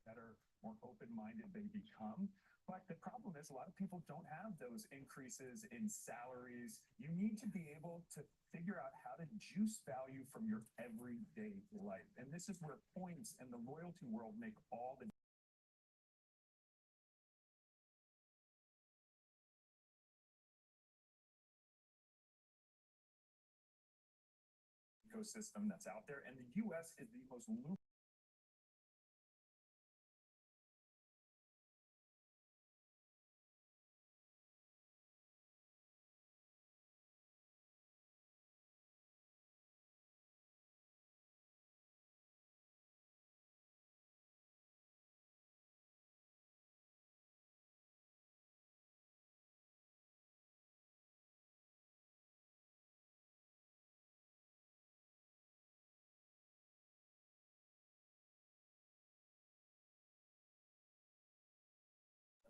Better, more open-minded they become. But the problem is a lot of people don't have those increases in salaries. You need to be able to figure out how to juice value from your everyday life. And this is where points and the loyalty world make all the ecosystem that's out there. And the US is the most lucrative.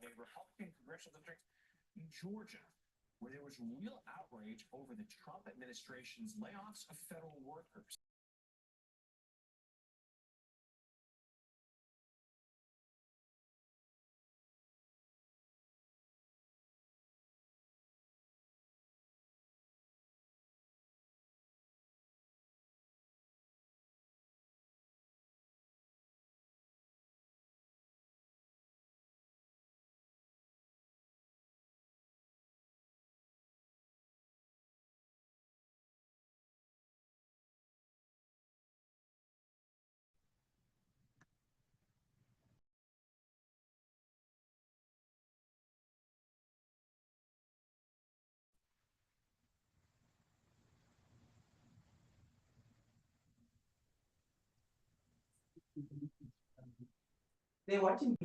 A Republican congressional district in Georgia, where there was real outrage over the Trump administration's layoffs of federal workers. They're watching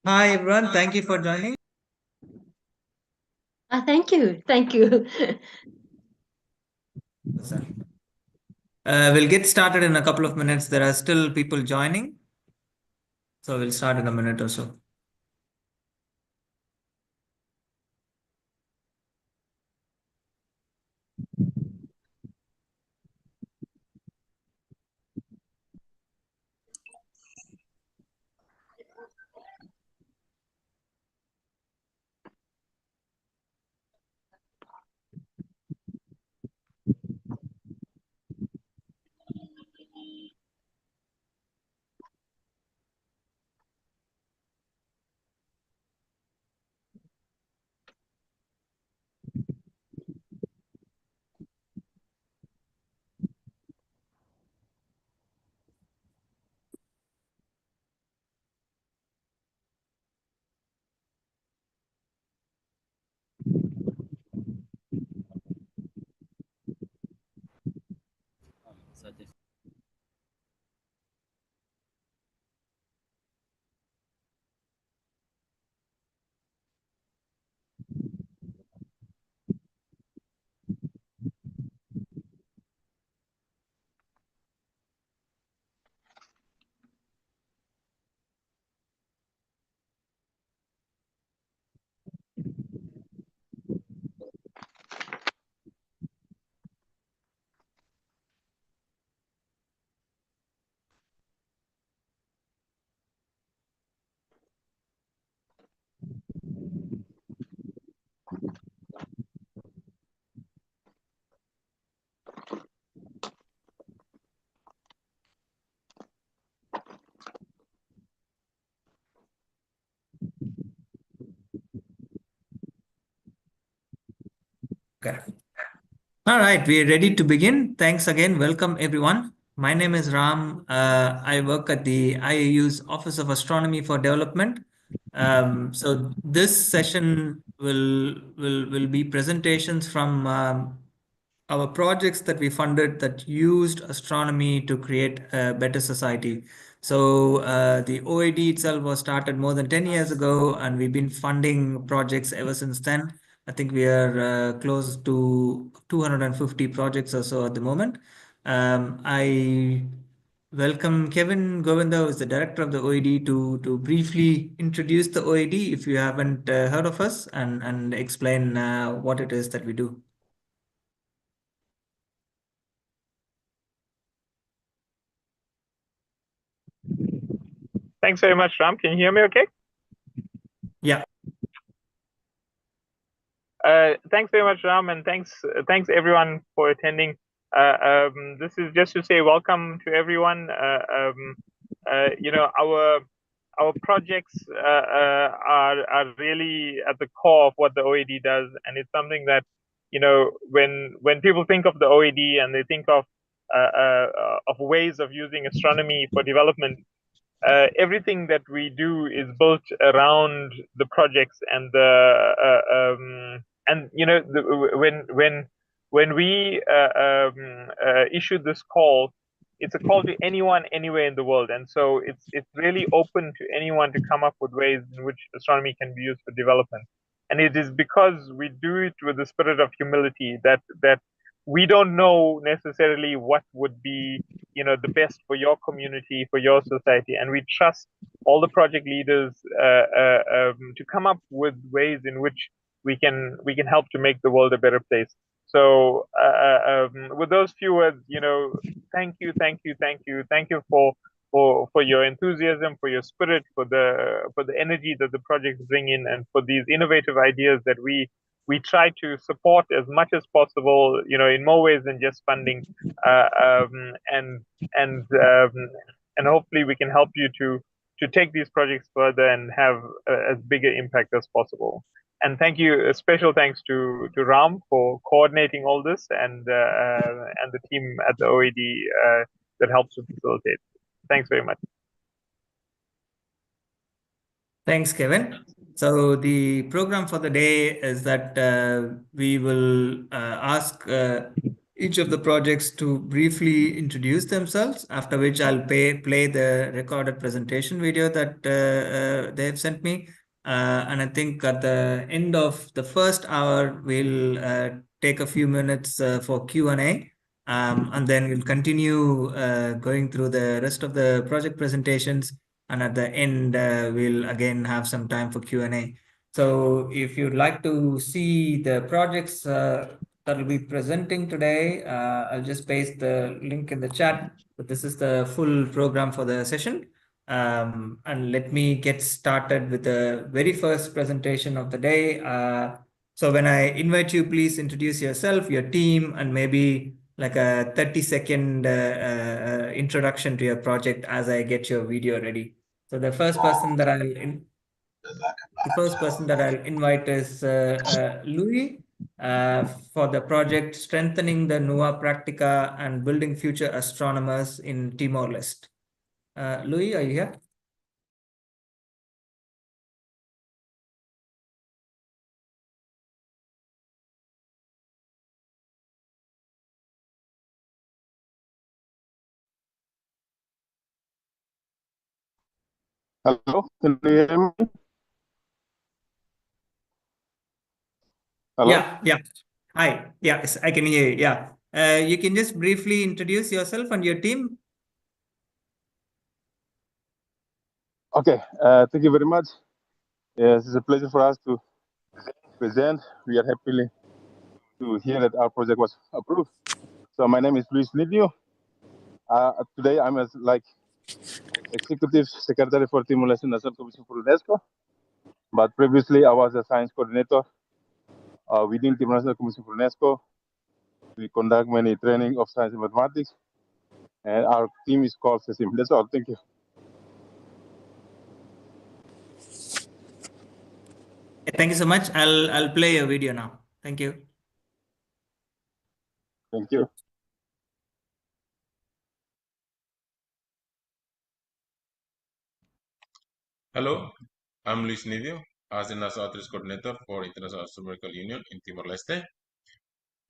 Hi everyone, thank you for joining. Thank you. Thank you. We'll get started in a couple of minutes. There are still people joining, so we'll start in a minute or so. Okay. All right, we're ready to begin. Thanks again. Welcome, everyone. My name is Ram. I work at the IAU's Office of Astronomy for Development. So this session will be presentations from our projects that we funded that used astronomy to create a better society. So the OID itself was started more than 10 years ago, and we've been funding projects ever since then. I think we are close to 250 projects or so at the moment. I welcome Kevin Govinda, who is the director of the OED, to briefly introduce the OED if you haven't heard of us, and explain what it is that we do. Thanks very much, Ram. Can you hear me okay? Yeah. Thanks very much, Ram, and thanks everyone for attending. This is just to say welcome to everyone. You know, our projects are really at the core of what the OED does, and it's something that, you know, when people think of the OED and they think of ways of using astronomy for development, everything that we do is built around the projects and you know, when we issued this call, it's a call to anyone anywhere in the world, and so it's really open to anyone to come up with ways in which astronomy can be used for development. And it is because we do it with the spirit of humility that we don't know necessarily what would be, you know, the best for your community, for your society, and we trust all the project leaders to come up with ways in which we can help to make the world a better place. So with those few words, you know, thank you for your enthusiasm, for your spirit, for the energy that the projects bring in, and for these innovative ideas that we try to support as much as possible, you know, in more ways than just funding, and hopefully we can help you to take these projects further and have as big an impact as possible. And thank you, a special thanks to Ram for coordinating all this, and the team at the OED that helps to facilitate. Thanks very much. Thanks, Kevin. So the program for the day is that we will ask each of the projects to briefly introduce themselves, after which I'll play the recorded presentation video that they have sent me. And I think at the end of the first hour, we'll take a few minutes for Q&A. And then we'll continue going through the rest of the project presentations. And at the end, we'll again have some time for Q&A. So if you'd like to see the projects that will be presenting today, I'll just paste the link in the chat. But this is the full program for the session. And let me get started with the very first presentation of the day. So when I invite you, please introduce yourself, your team, and maybe like a 30-second introduction to your project as I get your video ready. So the first person that I'll invite is Louis for the project Strengthening the NUA Practica and Building Future Astronomers in Timor-Leste. Louis, are you here? Hello, can you hear me? Hello? Yeah. Hi. Yes, I can hear you. Yeah. You can just briefly introduce yourself and your team. Okay, thank you very much. Yes, it's a pleasure for us to present. We are happy to hear that our project was approved. So my name is Luis Nidio. Today I'm as Executive Secretary for Timor-Leste National Commission for UNESCO. But previously I was a science coordinator within Timor-Leste Commission for UNESCO. We conduct many training of science and mathematics. And our team is called SESIM. That's all. Thank you. Thank you so much. I'll play your video now. Thank you. Thank you. Hello, I'm Luis Nidio, as the National Outreach Coordinator for International Astronomical Union in Timor-Leste.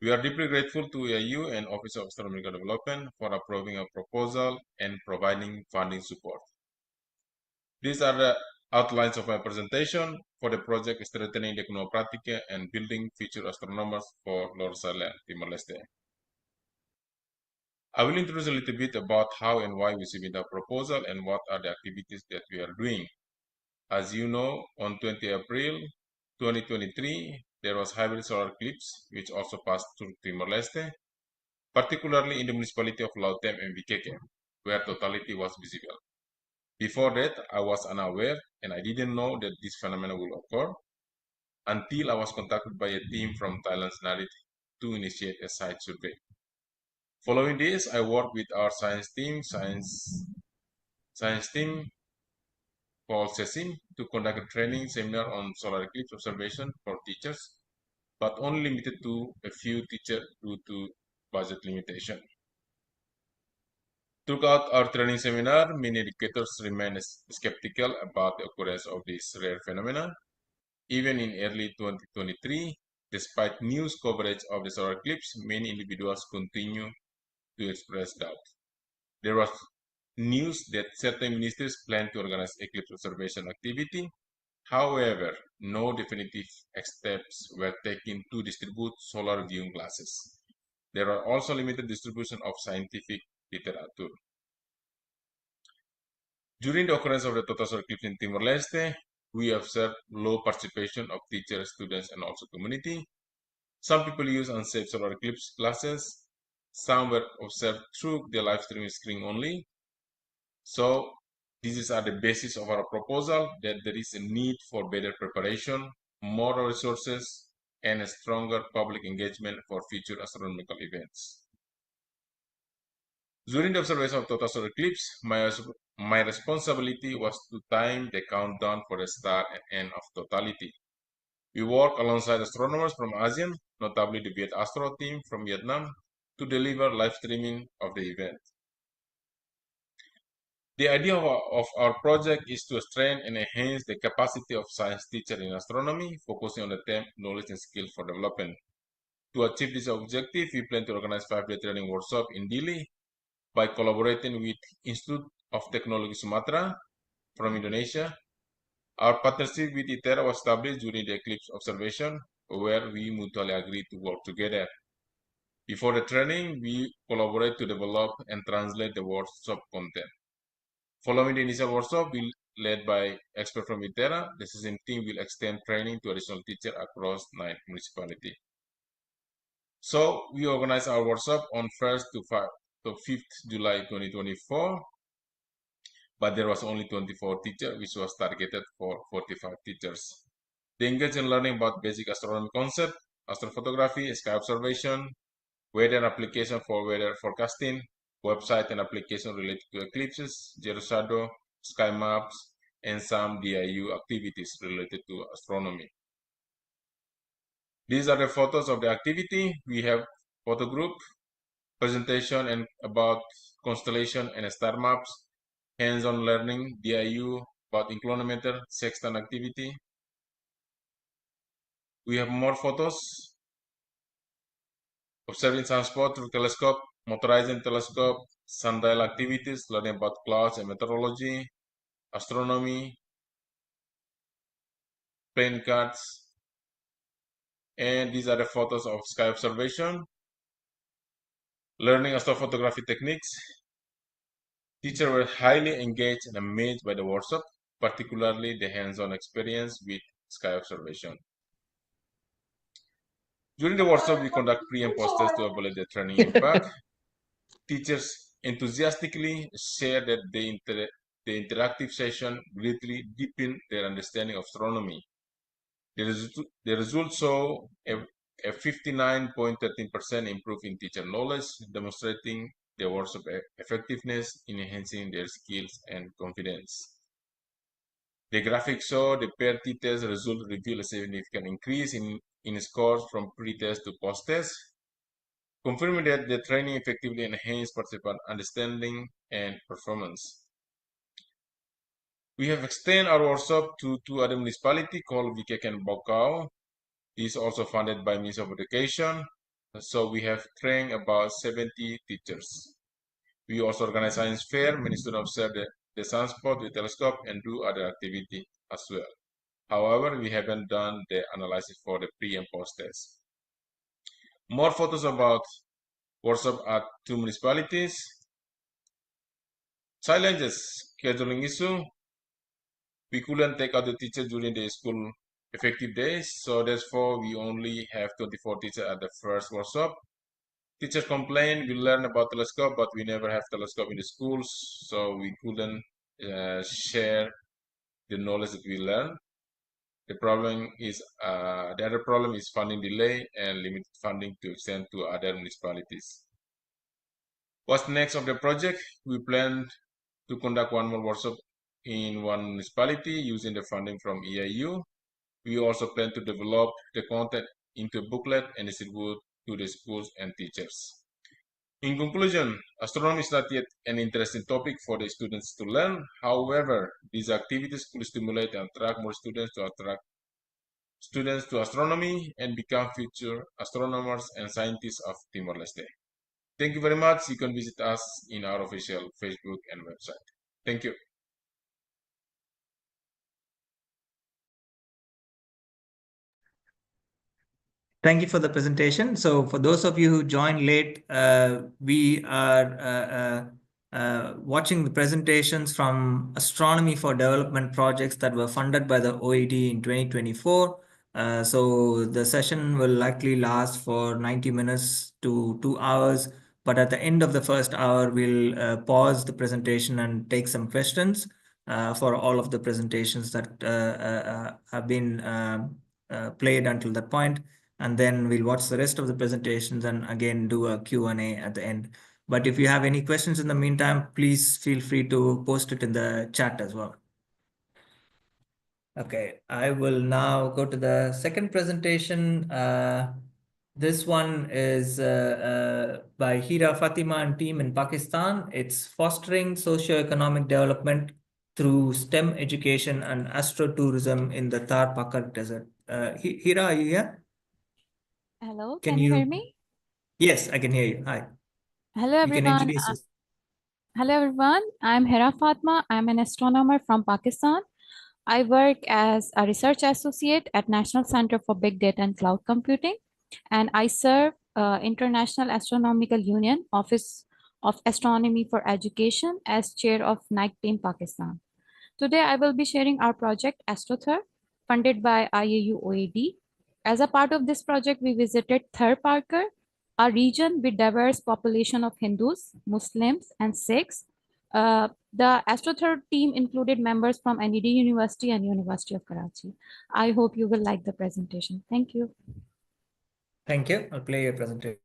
We are deeply grateful to AIU and Office of Astronomical Development for approving our proposal and providing funding support. These are the outlines of my presentation for the project Strengthening the NUA Practica and Building Future Astronomers for Lower Island, Timor-Leste. I will introduce a little bit about how and why we submit our proposal and what are the activities that we are doing. As you know, on 20 April 2023, there was hybrid solar eclipse, which also passed through Timor-Leste, particularly in the municipality of Lautem and Bikeke, where totality was visible. Before that, I was unaware and I didn't know that this phenomenon will occur until I was contacted by a team from Thailand's NARIT to initiate a site survey. Following this, I worked with our science team called SESIM to conduct a training seminar on solar eclipse observation for teachers, but only limited to a few teachers due to budget limitation. Throughout our training seminar, many educators remained skeptical about the occurrence of this rare phenomenon. Even in early 2023, despite news coverage of the solar eclipse, many individuals continue to express doubt. There was news that certain ministries plan to organize eclipse observation activity. However, no definitive steps were taken to distribute solar viewing glasses. There are also limited distribution of scientific literature. During the occurrence of the total solar eclipse in Timor-Leste, we observed low participation of teachers, students, and also community. Some people use unsafe solar eclipse glasses. Some were observed through the live streaming screen only. So these are the basis of our proposal, that there is a need for better preparation, more resources, and a stronger public engagement for future astronomical events. During the observation of total solar eclipse, my responsibility was to time the countdown for the start and end of totality. We work alongside astronomers from ASEAN, notably the Viet Astro team from Vietnam, to deliver live streaming of the event. The idea of our project is to strengthen and enhance the capacity of science teachers in astronomy, focusing on the theme knowledge and skill for development. To achieve this objective, we plan to organize 5-day training workshop in Dili by collaborating with Institute of Technology Sumatra from Indonesia. Our partnership with ITERA was established during the eclipse observation, where we mutually agreed to work together. Before the training, we collaborate to develop and translate the workshop content. Following the initial workshop, led by experts from ITERA, the system team will extend training to additional teachers across 9 municipalities. So we organized our workshop on 1st to 5th July 2024, but there was only 24 teachers, which was targeted for 45 teachers. They engaged in learning about basic astronomy concept, astrophotography, sky observation, weather application for weather forecasting, website and application related to eclipses, geoshadow, sky maps, and some DIU activities related to astronomy. These are the photos of the activity. We have photo group, presentation and about constellation and star maps, hands-on learning, DIU, about inclinometer, sextant activity. We have more photos, observing sunspot through telescope, motorizing telescope, sundial activities, learning about clouds and meteorology, astronomy, plane cards, and these are the photos of sky observation, learning astrophotography techniques. Teachers were highly engaged and amazed by the workshop, particularly the hands-on experience with sky observation. During the workshop, we conduct pre and post tests to evaluate the training impact. Teachers enthusiastically share that the interactive session greatly deepened their understanding of astronomy. The results show a 59.13% improvement in teacher knowledge, demonstrating the workshop effectiveness in enhancing their skills and confidence. The graphics show the paired t-test result reveal a significant increase in scores from pre-test to post-test, confirming that the training effectively enhanced participant understanding and performance. We have extended our workshop to 2 other municipalities called Vikek and Bokau. This is also funded by Ministry of Education. So we have trained about 70 teachers. We also organize science fair. Many students observe the sunspot with telescope and do other activity as well. However, we haven't done the analysis for the pre and post test. More photos about workshop at 2 municipalities. Challenges, scheduling issue. We couldn't take out the teachers during the school effective days, so therefore we only have 24 teachers at the first workshop. Teachers complain we learn about telescope, but we never have telescope in the schools, so we couldn't share the knowledge that we learn. The other problem is funding delay and limited funding to extend to other municipalities. What's next of the project? We plan to conduct 1 more workshop in 1 municipality using the funding from EIU. We also plan to develop the content into a booklet and distribute to the schools and teachers. In conclusion, astronomy is not yet an interesting topic for the students to learn. However, these activities could stimulate and attract more students to astronomy and become future astronomers and scientists of Timor-Leste. Thank you very much. You can visit us in our official Facebook and website. Thank you. Thank you for the presentation. So for those of you who joined late, we are watching the presentations from Astronomy for Development projects that were funded by the OED in 2024. So the session will likely last for 90 minutes to 2 hours. But at the end of the first hour, we'll pause the presentation and take some questions for all of the presentations that have been played until that point. And then we'll watch the rest of the presentations and again do a Q&A at the end. But if you have any questions in the meantime, please feel free to post it in the chat as well. Okay, I will now go to the second presentation. This one is by Hira Fatima and team in Pakistan. It's fostering socio-economic development through STEM education and astrotourism in the Thar Pakar Desert. Hira, are you here? Hello, Can can you hear you? me? Yes, I can hear you. Hi. Hello, You can everyone. introduce yourself. Hello, everyone. I'm Hera Fatma. I'm an astronomer from Pakistan. I work as a research associate at National Center for Big Data and Cloud Computing, and I serve International Astronomical Union Office of Astronomy for Education as chair of NIC team Pakistan. Today, I will be sharing our project AstroThur, funded by IAU OAD. As a part of this project, we visited Thar Parker, a region with diverse population of Hindus, Muslims, and Sikhs. The AstroThur team included members from NED University and University of Karachi. I hope you will like the presentation. Thank you. Thank you. I'll play your presentation.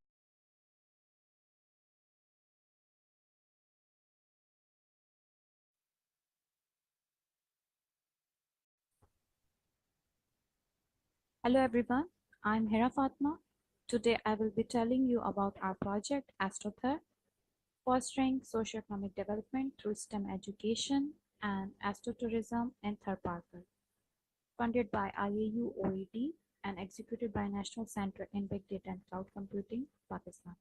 Hello, everyone. I'm Hera Fatma. Today, I will be telling you about our project AstroThur, fostering socioeconomic development through STEM education and astrotourism in Thar Parker, funded by IAU OED and executed by National Center in Big Data and Cloud Computing, Pakistan.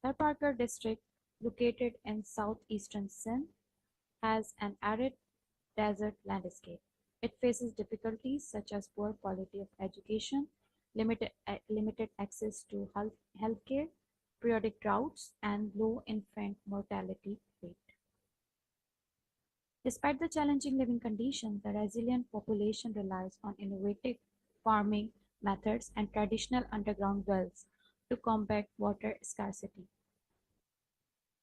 Thar Parker district, located in southeastern Sindh, has an arid desert landscape. It faces difficulties such as poor quality of education, limited access to healthcare, periodic droughts, and low infant mortality rate. Despite the challenging living conditions, the resilient population relies on innovative farming methods and traditional underground wells to combat water scarcity.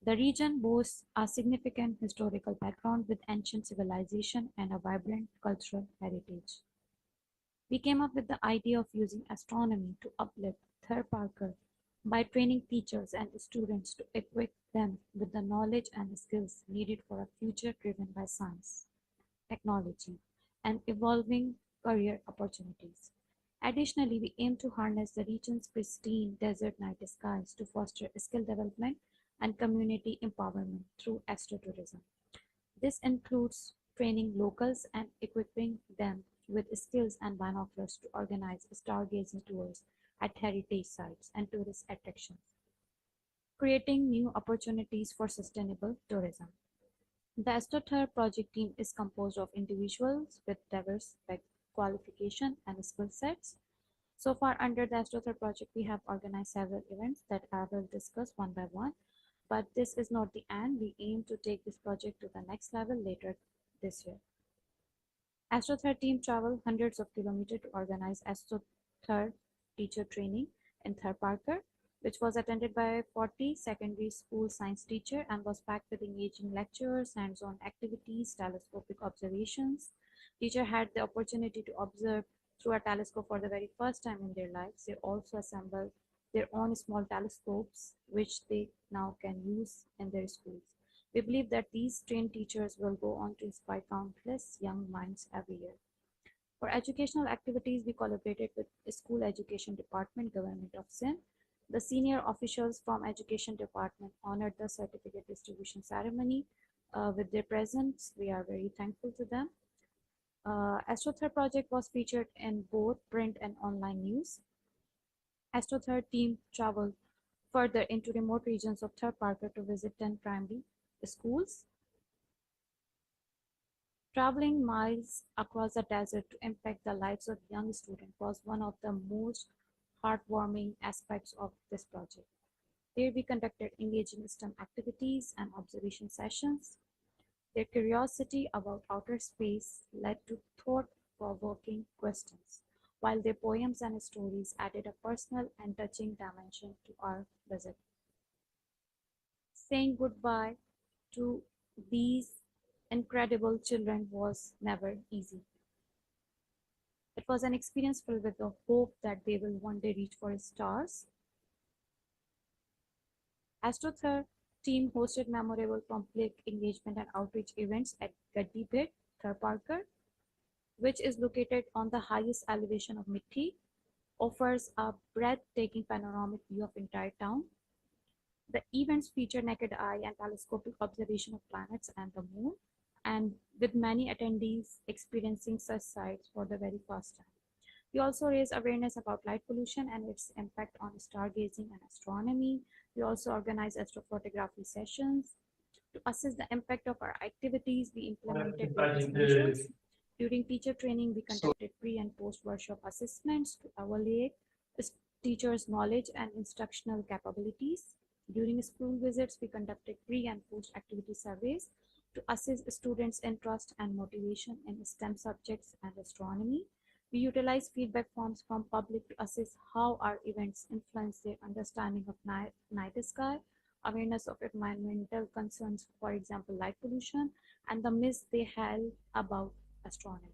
The region boasts a significant historical background with ancient civilization and a vibrant cultural heritage. We came up with the idea of using astronomy to uplift Thar Parker by training teachers and students to equip them with the knowledge and skills needed for a future driven by science, technology, and evolving career opportunities. Additionally, we aim to harness the region's pristine desert night skies to foster skill development and community empowerment through astrotourism. This includes training locals and equipping them with skills and binoculars to organize stargazing tours at heritage sites and tourist attractions, creating new opportunities for sustainable tourism. The AstroThur project team is composed of individuals with diverse qualification and skill sets. So far, under the AstroThur project, we have organized several events that I will discuss one by one. But this is not the end. We aim to take this project to the next level later this year. AstroThur team traveled hundreds of kilometers to organize AstroThur teacher training in Thar Parker, which was attended by 40 secondary school science teachers and was packed with engaging lectures, hands-on activities, telescopic observations. Teachers had the opportunity to observe through a telescope for the very first time in their lives. They also assembled their own small telescopes, which they now can use in their schools. We believe that these trained teachers will go on to inspire countless young minds every year. For educational activities, we collaborated with the School Education Department, Government of Sindh. The senior officials from Education Department honored the certificate distribution ceremony with their presence. We are very thankful to them. AstroThur project was featured in both print and online news. AstroThur team traveled further into remote regions of Thar Parker to visit 10 primary schools. Traveling miles across the desert to impact the lives of young students was one of the most heartwarming aspects of this project. There we conducted engaging STEM activities and observation sessions. Their curiosity about outer space led to thought-provoking questions, while their poems and stories added a personal and touching dimension to our visit. Saying goodbye to these incredible children was never easy. It was an experience filled with the hope that they will one day reach for stars. AstroThur team hosted memorable public engagement and outreach events at Gaddi Pit, Thar Parker, which is located on the highest elevation of Mithi, offers a breathtaking panoramic view of entire town. The events feature naked eye and telescopic observation of planets and the moon, and with many attendees experiencing such sights for the very first time. We also raise awareness about light pollution and its impact on stargazing and astronomy. We also organize astrophotography sessions. To assess the impact of our activities, we implemented various measures. During teacher training, we conducted pre and post workshop assessments to evaluate teachers' knowledge and instructional capabilities. During school visits, we conducted pre and post activity surveys to assess students' interest and motivation in STEM subjects and astronomy. We utilize feedback forms from public to assess how our events influence their understanding of night sky, awareness of environmental concerns, for example, light pollution, and the myths they held about astronomy.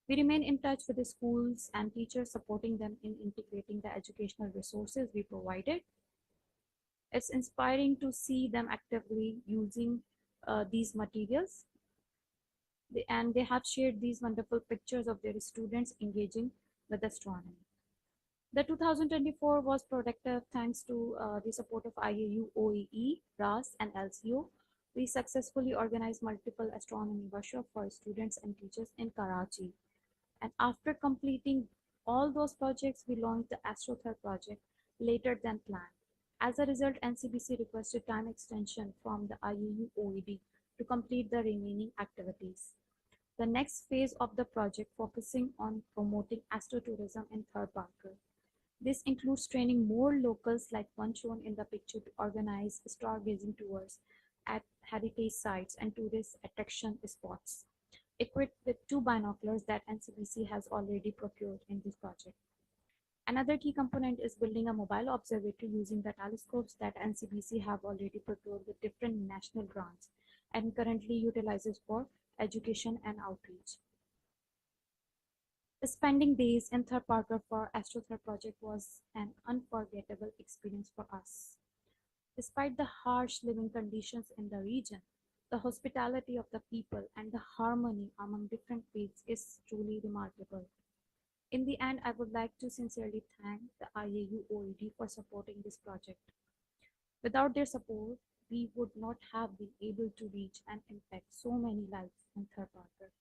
We remain in touch with the schools and teachers, supporting them in integrating the educational resources we provided. It's inspiring to see them actively using these materials. And they have shared these wonderful pictures of their students engaging with astronomy. The 2024 was productive thanks to the support of IAU, OEE, RAS, and LCO. We successfully organized multiple astronomy workshops for students and teachers in Karachi. And after completing all those projects, we launched the AstroThird project later than planned. As a result, NCBC requested time extension from the IAU OED to complete the remaining activities. The next phase of the project focusing on promoting astrotourism in Third Parker. This includes training more locals like one shown in the picture to organize stargazing tours at heritage sites and tourist attraction spots, equipped with 2 binoculars that NCBC has already procured in this project. Another key component is building a mobile observatory using the telescopes that NCBC have already procured with different national grants and currently utilizes for education and outreach. Spending days in Third Parker for AstroThird project was an unforgettable experience for us. Despite the harsh living conditions in the region, the hospitality of the people and the harmony among different faiths is truly remarkable. In the end, I would like to sincerely thank the IAU OED for supporting this project. Without their support, we would not have been able to reach and impact so many lives in Third Parker.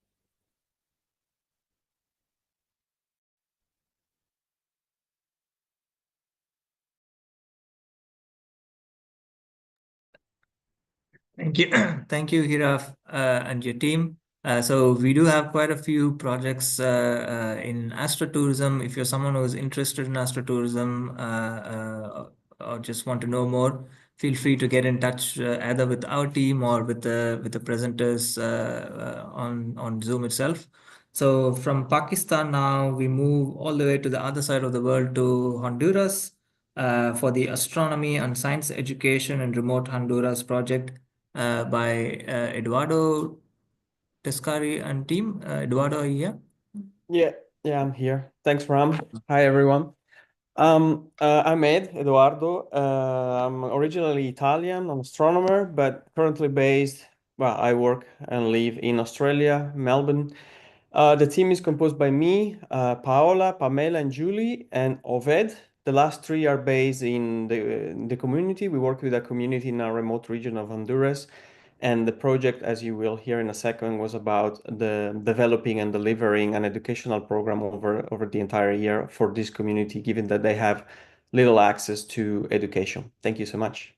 Thank you. Thank you, Hiraf, and your team. So we do have quite a few projects in astrotourism. If you're someone who's interested in astrotourism or just want to know more, feel free to get in touch either with our team or with the presenters on Zoom itself. So from Pakistan now, we move all the way to the other side of the world to Honduras for the Astronomy and Science Education in Remote Honduras project by Eduardo Tescari and team. Eduardo, are you here? Yeah, I'm here. Thanks, Ram. Hi, everyone. I'm Eduardo. I'm originally Italian, I'm an astronomer, but currently based, well, I work and live in Australia, Melbourne. The team is composed by me, Paola, Pamela, and Julie, and Oved. The last 3 are based in the community. We work with a community in a remote region of Honduras. And the project, as you will hear in a second, was about the developing and delivering an educational program over the entire year for this community, given that they have little access to education. Thank you so much.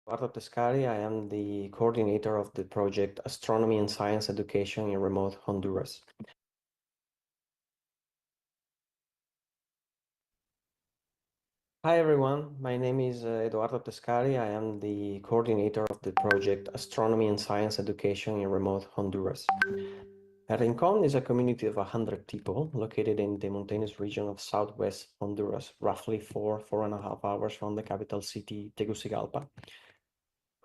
Eduardo Tescari, I am the coordinator of the project Astronomy and Science Education in Remote Honduras. Hi everyone, my name is Eduardo Tescari. I am the coordinator of the project Astronomy and Science Education in Remote Honduras. Rincon is a community of 100 people located in the mountainous region of southwest Honduras, roughly 4.5 hours from the capital city, Tegucigalpa.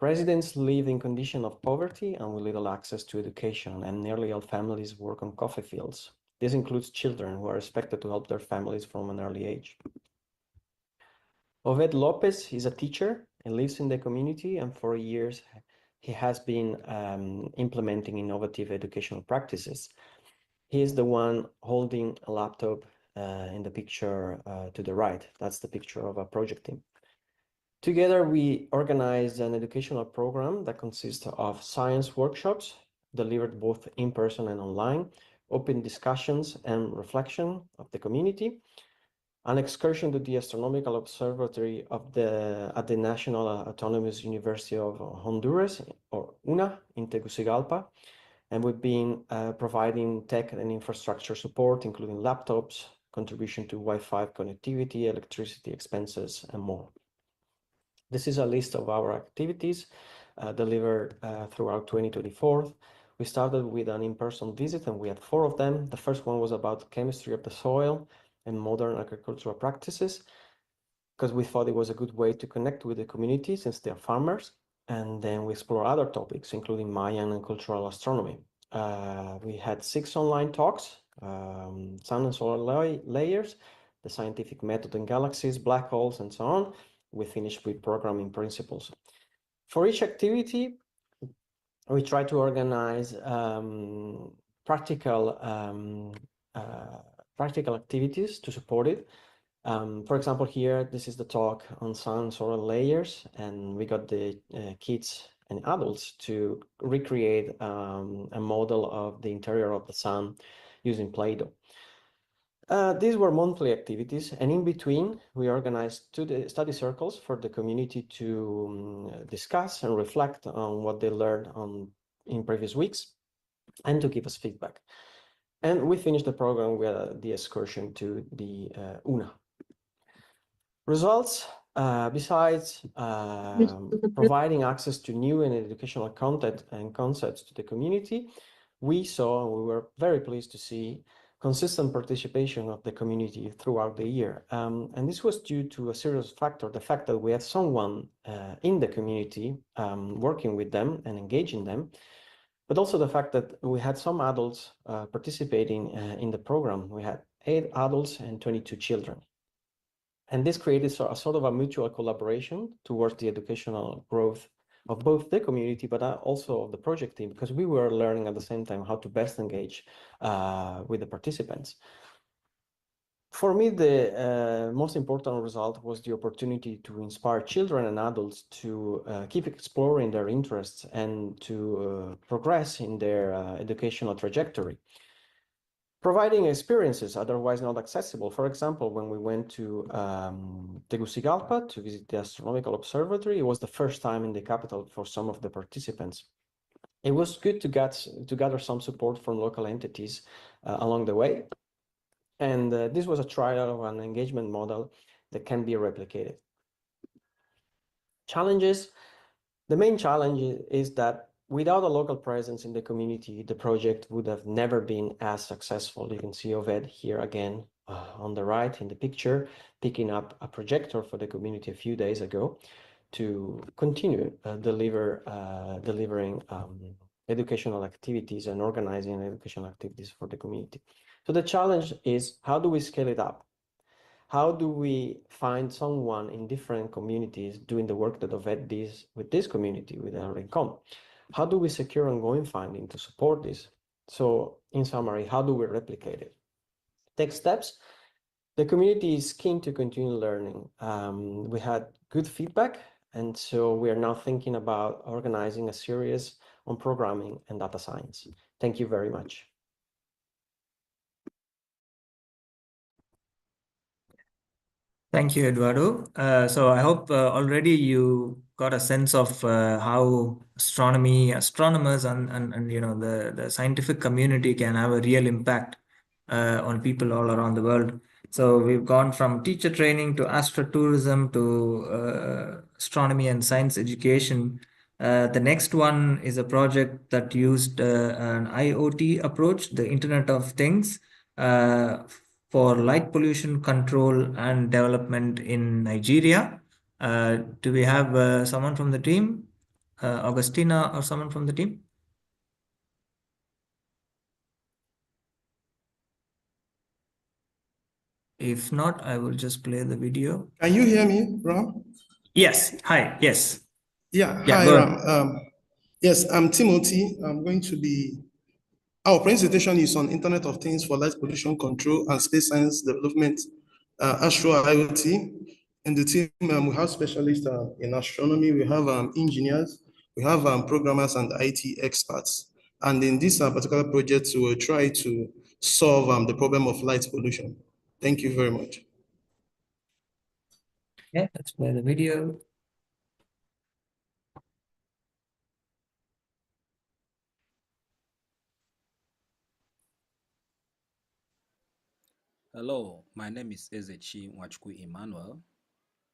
Residents live in condition of poverty and with little access to education, and nearly all families work on coffee fields. This includes children who are expected to help their families from an early age. Oved Lopez is a teacher and lives in the community, and for years he has been implementing innovative educational practices. He is the one holding a laptop in the picture to the right. That's the picture of a project team. Together, we organized an educational program that consists of science workshops delivered both in person and online, open discussions and reflection of the community, an excursion to the Astronomical Observatory at the National Autonomous University of Honduras, or UNA, in Tegucigalpa. And we've been providing tech and infrastructure support, including laptops, contribution to Wi-Fi connectivity, electricity expenses, and more. This is a list of our activities delivered throughout 2024. We started with an in-person visit, and we had 4 of them. The first one was about chemistry of the soil and modern agricultural practices, because we thought it was a good way to connect with the community since they're farmers. And then we explore other topics, including Mayan and cultural astronomy. We had 6 online talks, sun and solar layers, the scientific method in galaxies, black holes, and so on. We finished with programming principles. For each activity, we try to organize practical activities to support it. For example, here, this is the talk on sun solar layers, and we got the kids and adults to recreate a model of the interior of the sun using Play-Doh. These were monthly activities, and in between, we organized 2 study circles for the community to discuss and reflect on what they learned in previous weeks and to give us feedback. And we finished the program with the excursion to the UNA. Results, besides providing access to new and educational content and concepts to the community, we were very pleased to see consistent participation of the community throughout the year. And this was due to a serious factor, the fact that we had someone in the community working with them and engaging them, but also the fact that we had some adults participating in the program. We had 8 adults and 22 children. And this created a sort of a mutual collaboration towards the educational growth of both the community, but also of the project team, because we were learning at the same time how to best engage with the participants. For me, the most important result was the opportunity to inspire children and adults to keep exploring their interests and to progress in their educational trajectory. Providing experiences otherwise not accessible. For example, when we went to Tegucigalpa to visit the Astronomical Observatory, it was the first time in the capital for some of the participants. It was good to gather some support from local entities along the way. And this was a trial of an engagement model that can be replicated. Challenges. The main challenge is that without a local presence in the community, the project would have never been as successful. You can see Oved here again on the right in the picture, picking up a projector for the community a few days ago to continue delivering educational activities and organizing educational activities for the community. So the challenge is, how do we scale it up? How do we find someone in different communities doing the work that Oved does with this community, with Rincon? How do we secure ongoing funding to support this? So in summary, how do we replicate it? Next steps. The community is keen to continue learning. We had good feedback, and so we are now thinking about organizing a series on programming and data science. Thank you very much. Thank you, Eduardo. So I hope already you got a sense of how astronomers and the scientific community can have a real impact on people all around the world. So we've gone from teacher training to astrotourism to astronomy and science education. The next one is a project that used an IoT approach, the Internet of Things, for light pollution control and development in Nigeria. Do we have someone from the team? Augustina or someone from the team? If not, I will just play the video. Can you hear me, Ram? Yes. Hi. Yes. Yeah. Yeah, Hi, go Ram. Yes, I'm Timothy. Our presentation is on Internet of Things for light pollution control and space science development, Astro IoT. In the team, we have specialists in astronomy, we have engineers, we have programmers and IT experts. And in this particular project, we will try to solve the problem of light pollution. Thank you very much. Yeah, let's play the video. Hello, my name is Ezechi Nwachukwu Emmanuel.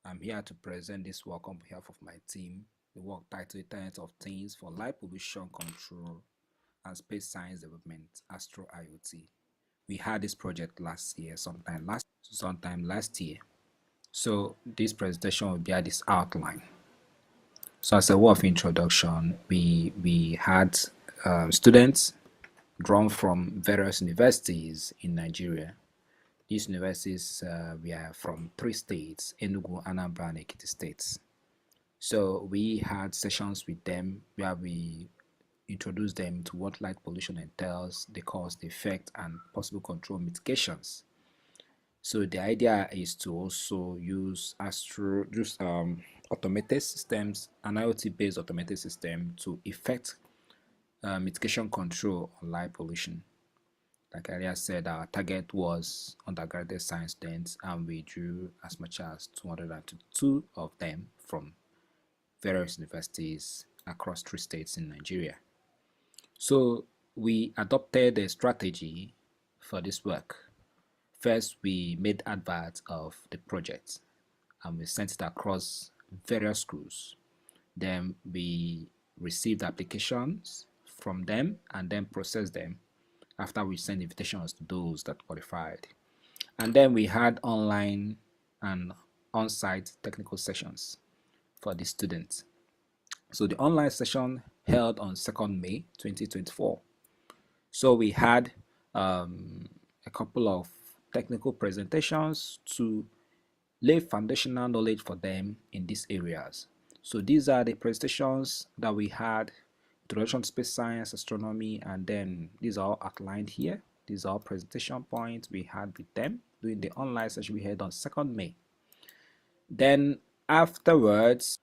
I'm here to present this work on behalf of my team, the work titled Internet of Things for Light Pollution Control and Space Science Development, Astro IoT. We had this project last year, sometime last year. So this presentation will be at this outline. So as a word of introduction, we had students drawn from various universities in Nigeria. These universities were from 3 states, Enugu, Anambra, and Ekiti states. So we had sessions with them where we introduced them to what light pollution entails, the cause, the effect, and possible control mitigations. So the idea is to also use automated systems, an IoT-based automated system to effect mitigation control on light pollution. Like I earlier said, our target was undergraduate science students, and we drew as much as 202 of them from various universities across 3 states in Nigeria. So we adopted a strategy for this work. First, we made adverts of the project and we sent it across various schools. Then we received applications from them and then processed them after we sent invitations to those that qualified. And then we had online and on-site technical sessions for the students. So the online session held on 2nd May 2024. So we had a couple of technical presentations to lay foundational knowledge for them in these areas. So these are the presentations that we had: Introduction to Space Science, Astronomy, and then these are all outlined here. These are presentation points we had with them during the online session we had on 2nd May. Then afterwards,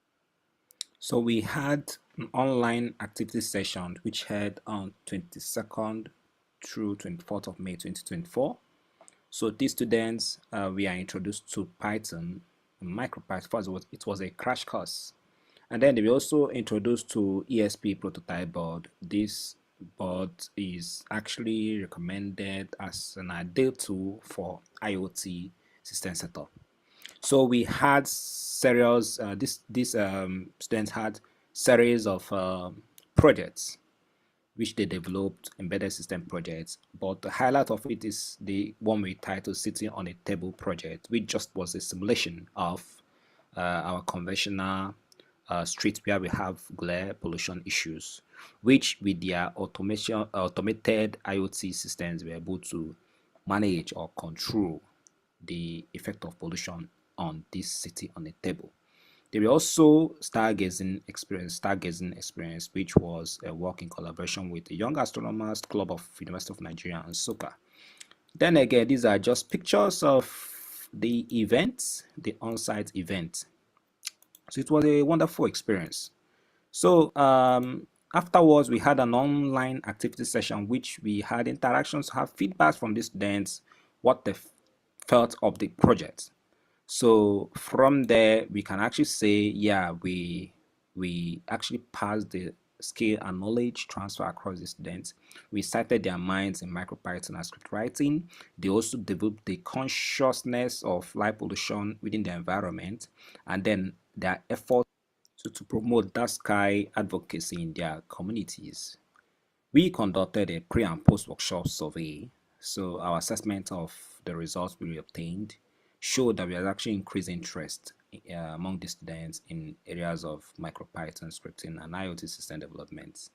so we had an online activity session which held on 22nd through 24th of May 2024. So these students we are introduced to Python, MicroPython. First, it was a crash course. And then they were also introduced to ESP prototype board. This board is actually recommended as an ideal tool for IoT system setup. So we had serious, these students had series of projects which they developed, embedded system projects, but the highlight of it is the one we titled Sitting on a Table project, which just was a simulation of our conventional streets where we have glare pollution issues, which with their automated IoT systems were able to manage or control the effect of pollution on this city on a table. There were also stargazing experience, which was a work in collaboration with the Young Astronomers Club of University of Nigeria and SOCA. Then again, these are just pictures of the event, the on-site event. So it was a wonderful experience. So afterwards, we had an online activity session, which we had interactions, have feedback from the students, what they felt of the project. So from there, we can actually say, yeah, we actually passed the skill and knowledge transfer across the students. We cited their minds in MicroPython and script writing. They also developed the consciousness of light pollution within the environment, and then their efforts to promote dark sky advocacy in their communities. We conducted a pre and post workshop survey. So our assessment of the results we obtained showed that we had actually increased interest among the students in areas of MicroPython scripting and IoT system development.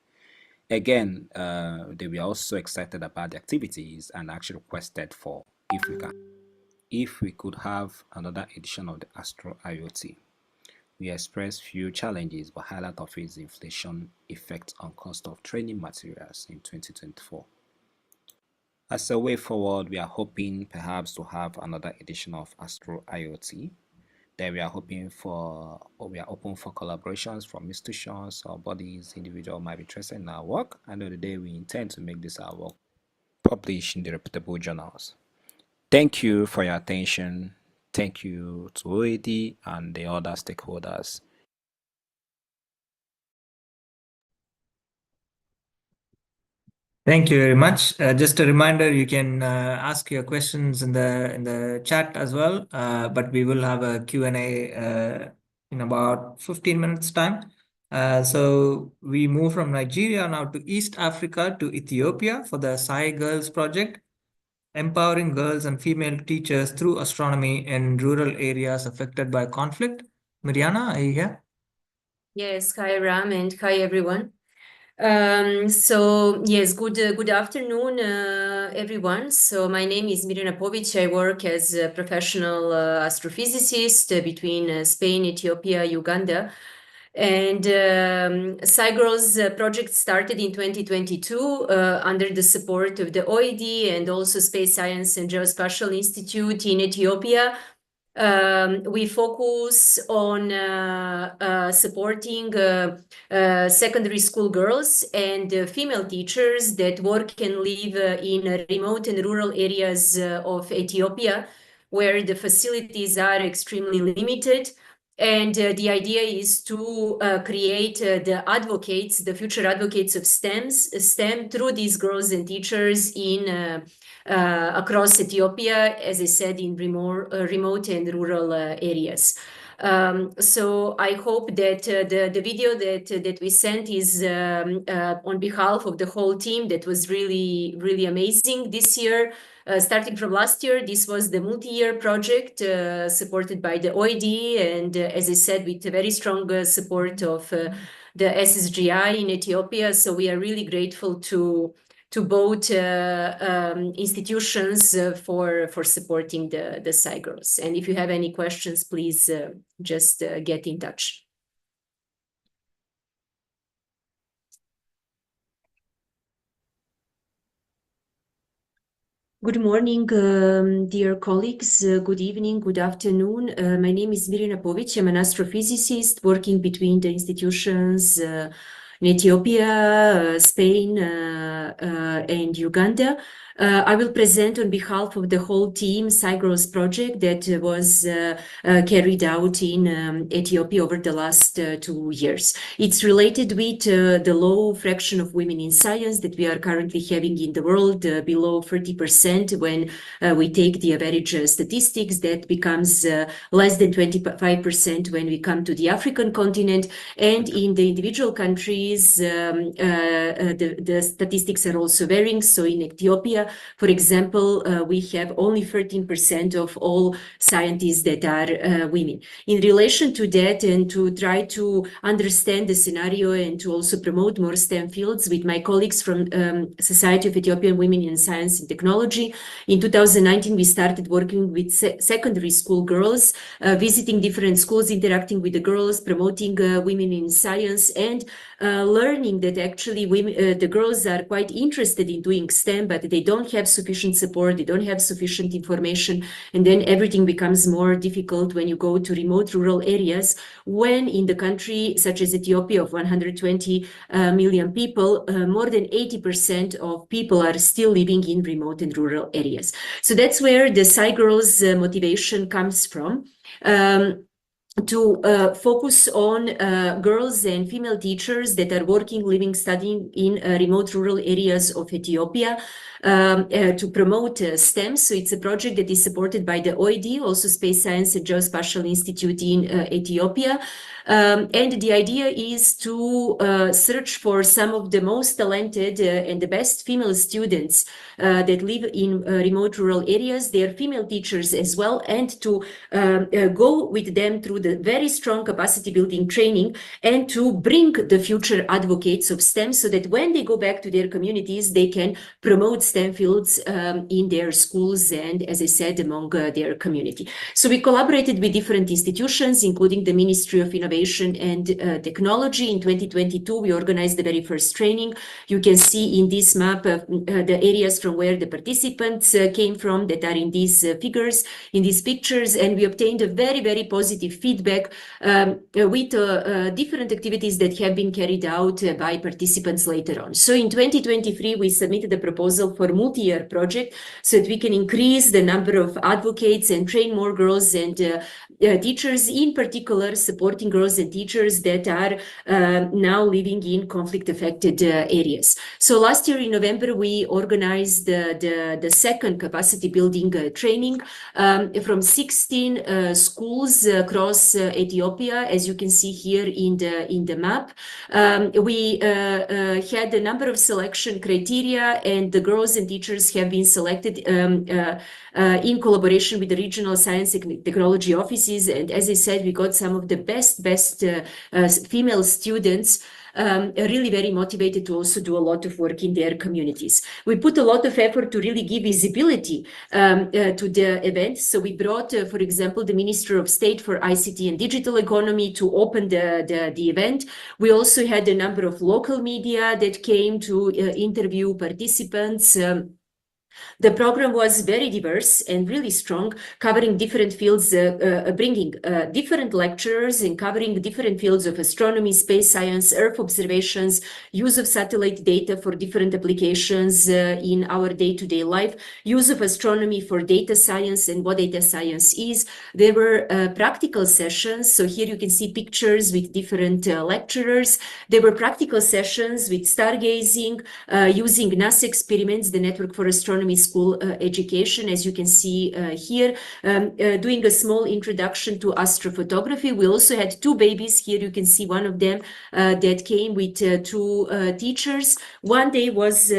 Again, they were also excited about the activities and actually requested for if we could have another edition of the Astro IoT. We expressed few challenges, but highlight of it is the inflation effect on cost of training materials in 2024. As a way forward, we are hoping perhaps to have another edition of Astro IoT. Then we are open for collaborations from institutions or bodies, individuals might be interested in our work. And on the day we intend to make this our work published in the reputable journals. Thank you for your attention. Thank you to OAD and the other stakeholders. Thank you very much. Just a reminder, you can ask your questions in the chat as well, but we will have a Q&A in about 15 minutes time. So we move from Nigeria now to East Africa to Ethiopia for the Sai Girls project, empowering girls and female teachers through astronomy in rural areas affected by conflict. Mariana, are you here? Yes, hi Ram and hi everyone. So yes, good afternoon, everyone. So my name is Mirjana Povic. I work as a professional astrophysicist between Spain, Ethiopia, Uganda. And Sai Girls project started in 2022 under the support of the OED and also Space Science and Geospatial Institute in Ethiopia. We focus on supporting secondary school girls and female teachers that work and live in remote and rural areas of Ethiopia, where the facilities are extremely limited. And the idea is to create the future advocates of STEM through these girls and teachers in across Ethiopia, as I said, in remote and rural areas. So I hope that the video that we sent is on behalf of the whole team. That was really amazing this year. Starting from last year, this was the multi-year project supported by the OED and, as I said, with a very strong support of the SSGI in Ethiopia. So we are really grateful to both institutions for supporting the Sai Girls. And if you have any questions, please just get in touch. Good morning, dear colleagues. Good evening, good afternoon. My name is Mirjana Povic. I'm an astrophysicist working between the institutions in Ethiopia, Spain, and Uganda. I will present on behalf of the whole team Sai Girls project that was carried out in Ethiopia over the last 2 years. It's related with the low fraction of women in science that we are currently having in the world, below 30% when we take the average statistics. That becomes less than 25% when we come to the African continent, and in the individual countries the statistics are also varying. So in Ethiopia, for example, we have only 13% of all scientists that are women. In relation to that, and to try to understand the scenario and to also promote more STEM fields with my colleagues from Society of Ethiopian Women in Science and Technology, in 2019 we started working with secondary school girls, visiting different schools, interacting with the girls, promoting women in science, and learning that actually the girls are quite interested in doing STEM, but they don't have sufficient support, they don't have sufficient information, and then everything becomes more difficult when you go to remote rural areas, when in the country such as Ethiopia of 120 million people, more than 80% of people are still living in remote and rural areas. So that's where the Sai Girls motivation comes from. To focus on girls and female teachers that are working, living, studying in remote rural areas of Ethiopia, to promote STEM. So it's a project that is supported by the OED, also Space Science and Geospatial Institute in Ethiopia. And the idea is to search for some of the most talented and the best female students that live in remote rural areas, their female teachers as well, and to go with them through the very strong capacity building training and to bring the future advocates of STEM so that when they go back to their communities, they can promote STEM fields in their schools and, as I said, among their community. So we collaborated with different institutions, including the Ministry of Innovation innovation and technology. In 2022, we organized the very first training. You can see in this map the areas from where the participants came from that are in these figures, in these pictures, and we obtained a very, very positive feedback with different activities that have been carried out by participants later on. So in 2023, we submitted a proposal for a multi-year project so that we can increase the number of advocates and train more girls and teachers, in particular supporting girls and teachers that are now living in conflict-affected areas. So last year in November, we organized the second capacity building training from 16 schools across Ethiopia, as you can see here in the map. We had a number of selection criteria, and the girls and teachers have been selected in collaboration with the regional science and technology offices. And as I said, we got some of the best female students, really very motivated to also do a lot of work in their communities. We put a lot of effort to really give visibility to the event. So we brought, for example, the Minister of State for ICT and Digital Economy to open the event. We also had a number of local media that came to interview participants. The program was very diverse and really strong, covering different fields, bringing different lecturers and covering different fields of astronomy, space science, Earth observations, use of satellite data for different applications in our day-to-day life, use of astronomy for data science and what data science is. There were practical sessions. So here you can see pictures with different lecturers. There were practical sessions with stargazing, using NASA experiments, the Network for Astronomy School education, as you can see here, doing a small introduction to astrophotography. We also had two babies. Here you can see one of them that came with two teachers. One day was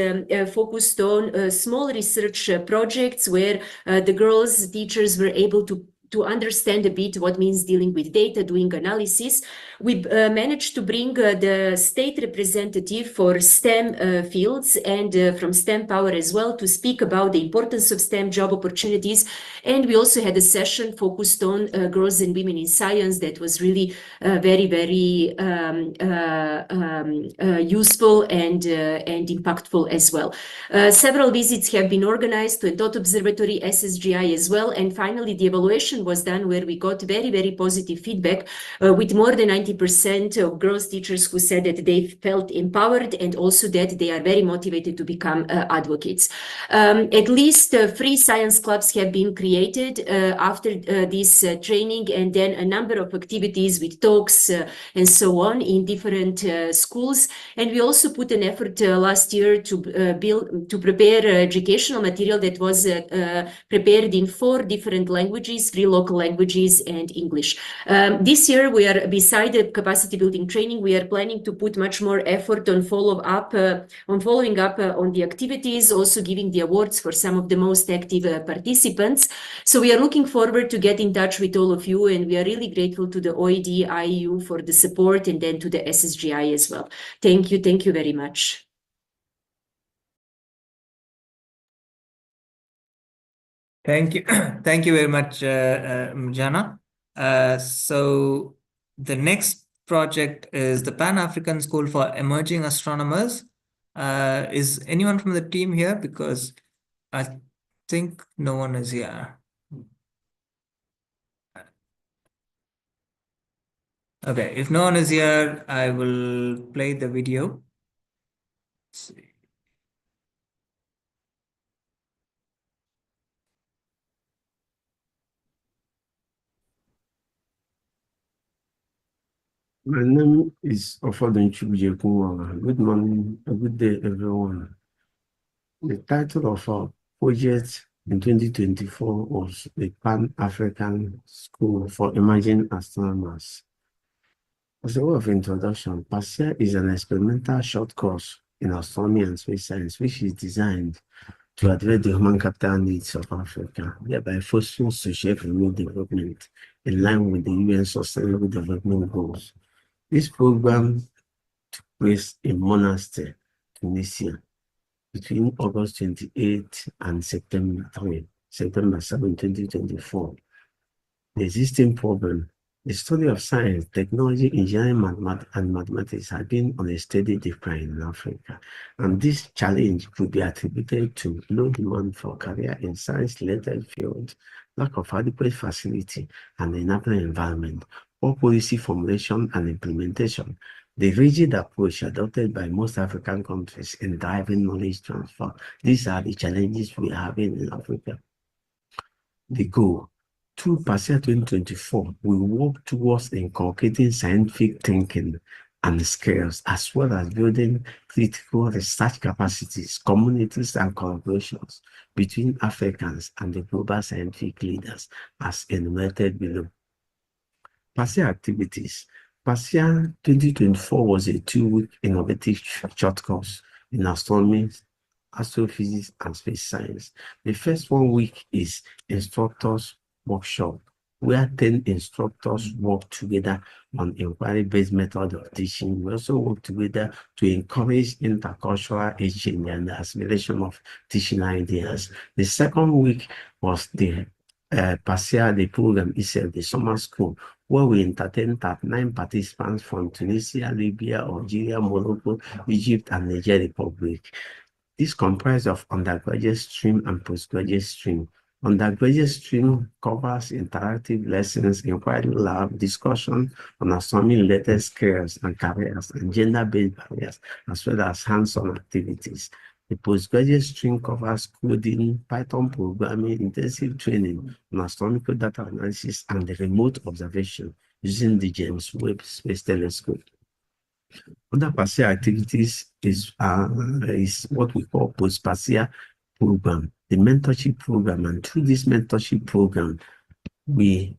focused on small research projects where the girls teachers were able to understand a bit what means dealing with data, doing analysis. We managed to bring the state representative for STEM fields and from STEM Power as well to speak about the importance of STEM job opportunities. And we also had a session focused on girls and women in science that was really very, very useful and impactful as well. Several visits have been organized to a dot observatory, SSGI as well. And finally, the evaluation was done where we got very, very positive feedback with more than 90% of girls teachers who said that they felt empowered and also that they are very motivated to become advocates. At least 3 science clubs have been created after this training, and then a number of activities with talks and so on in different schools. And we also put an effort last year to prepare educational material that was prepared in 4 different languages, 3 local languages and English. This year, we are, beside the capacity building training, we are planning to put much more effort on following up on the activities, also giving the awards for some of the most active participants. So we are looking forward to get in touch with all of you, and we are really grateful to the OED, IEU for the support, and then to the SSGI as well. Thank you very much. Thank you. Thank you very much, Jana. So the next project is the Pan-African School for Emerging Astronomers. Is anyone from the team here? Because I think no one is here. Okay, if no one is here, I will play the video. Let's see. My name is Ofodun Chubujekunwa. Good morning, a good day, everyone. The title of our project in 2024 was the Pan-African School for Emerging Astronomers. As a way of introduction, PASIA is an experimental short course in astronomy and space science, which is designed to address the human capital needs of Africa, thereby fostering socio-economic development in line with the UN Sustainable Development Goals. This program took place in Monastir, Tunisia, between August 28 and September 7, 2024. The existing program The study of science, technology, engineering, and mathematics has been on a steady decline in Africa. And this challenge could be attributed to low demand for career in science-related fields, lack of adequate facility and enabling environment, poor policy formulation and implementation, the rigid approach adopted by most African countries in driving knowledge transfer. These are the challenges we are having in Africa. The goal. Through PASEA 2024, we work towards inculcating scientific thinking and skills, as well as building critical research capacities, communities, and collaborations between Africans and the global scientific leaders, as enumerated below. PASEA activities. PASEA 2024 was a 2-week innovative short course in astronomy, astrophysics, and space science. The first 1 week is instructors workshop, where 10 instructors work together on inquiry-based method of teaching. We also work together to encourage intercultural exchange and the assimilation of teaching ideas. The second week was the PASEA, the program itself, the summer school, where we entertained 39 participants from Tunisia, Libya, Algeria, Morocco, Egypt, and Niger Republic. This comprised of undergraduate stream and postgraduate stream. Undergraduate stream covers interactive lessons, inquiry lab, discussion on astronomy-related skills and careers and gender-based barriers, as well as hands-on activities. The postgraduate stream covers coding, Python programming, intensive training on astronomical data analysis, and the remote observation using the James Webb Space Telescope. Other PASEA activities is what we call post-PASEA program, the mentorship program. And through this mentorship program, we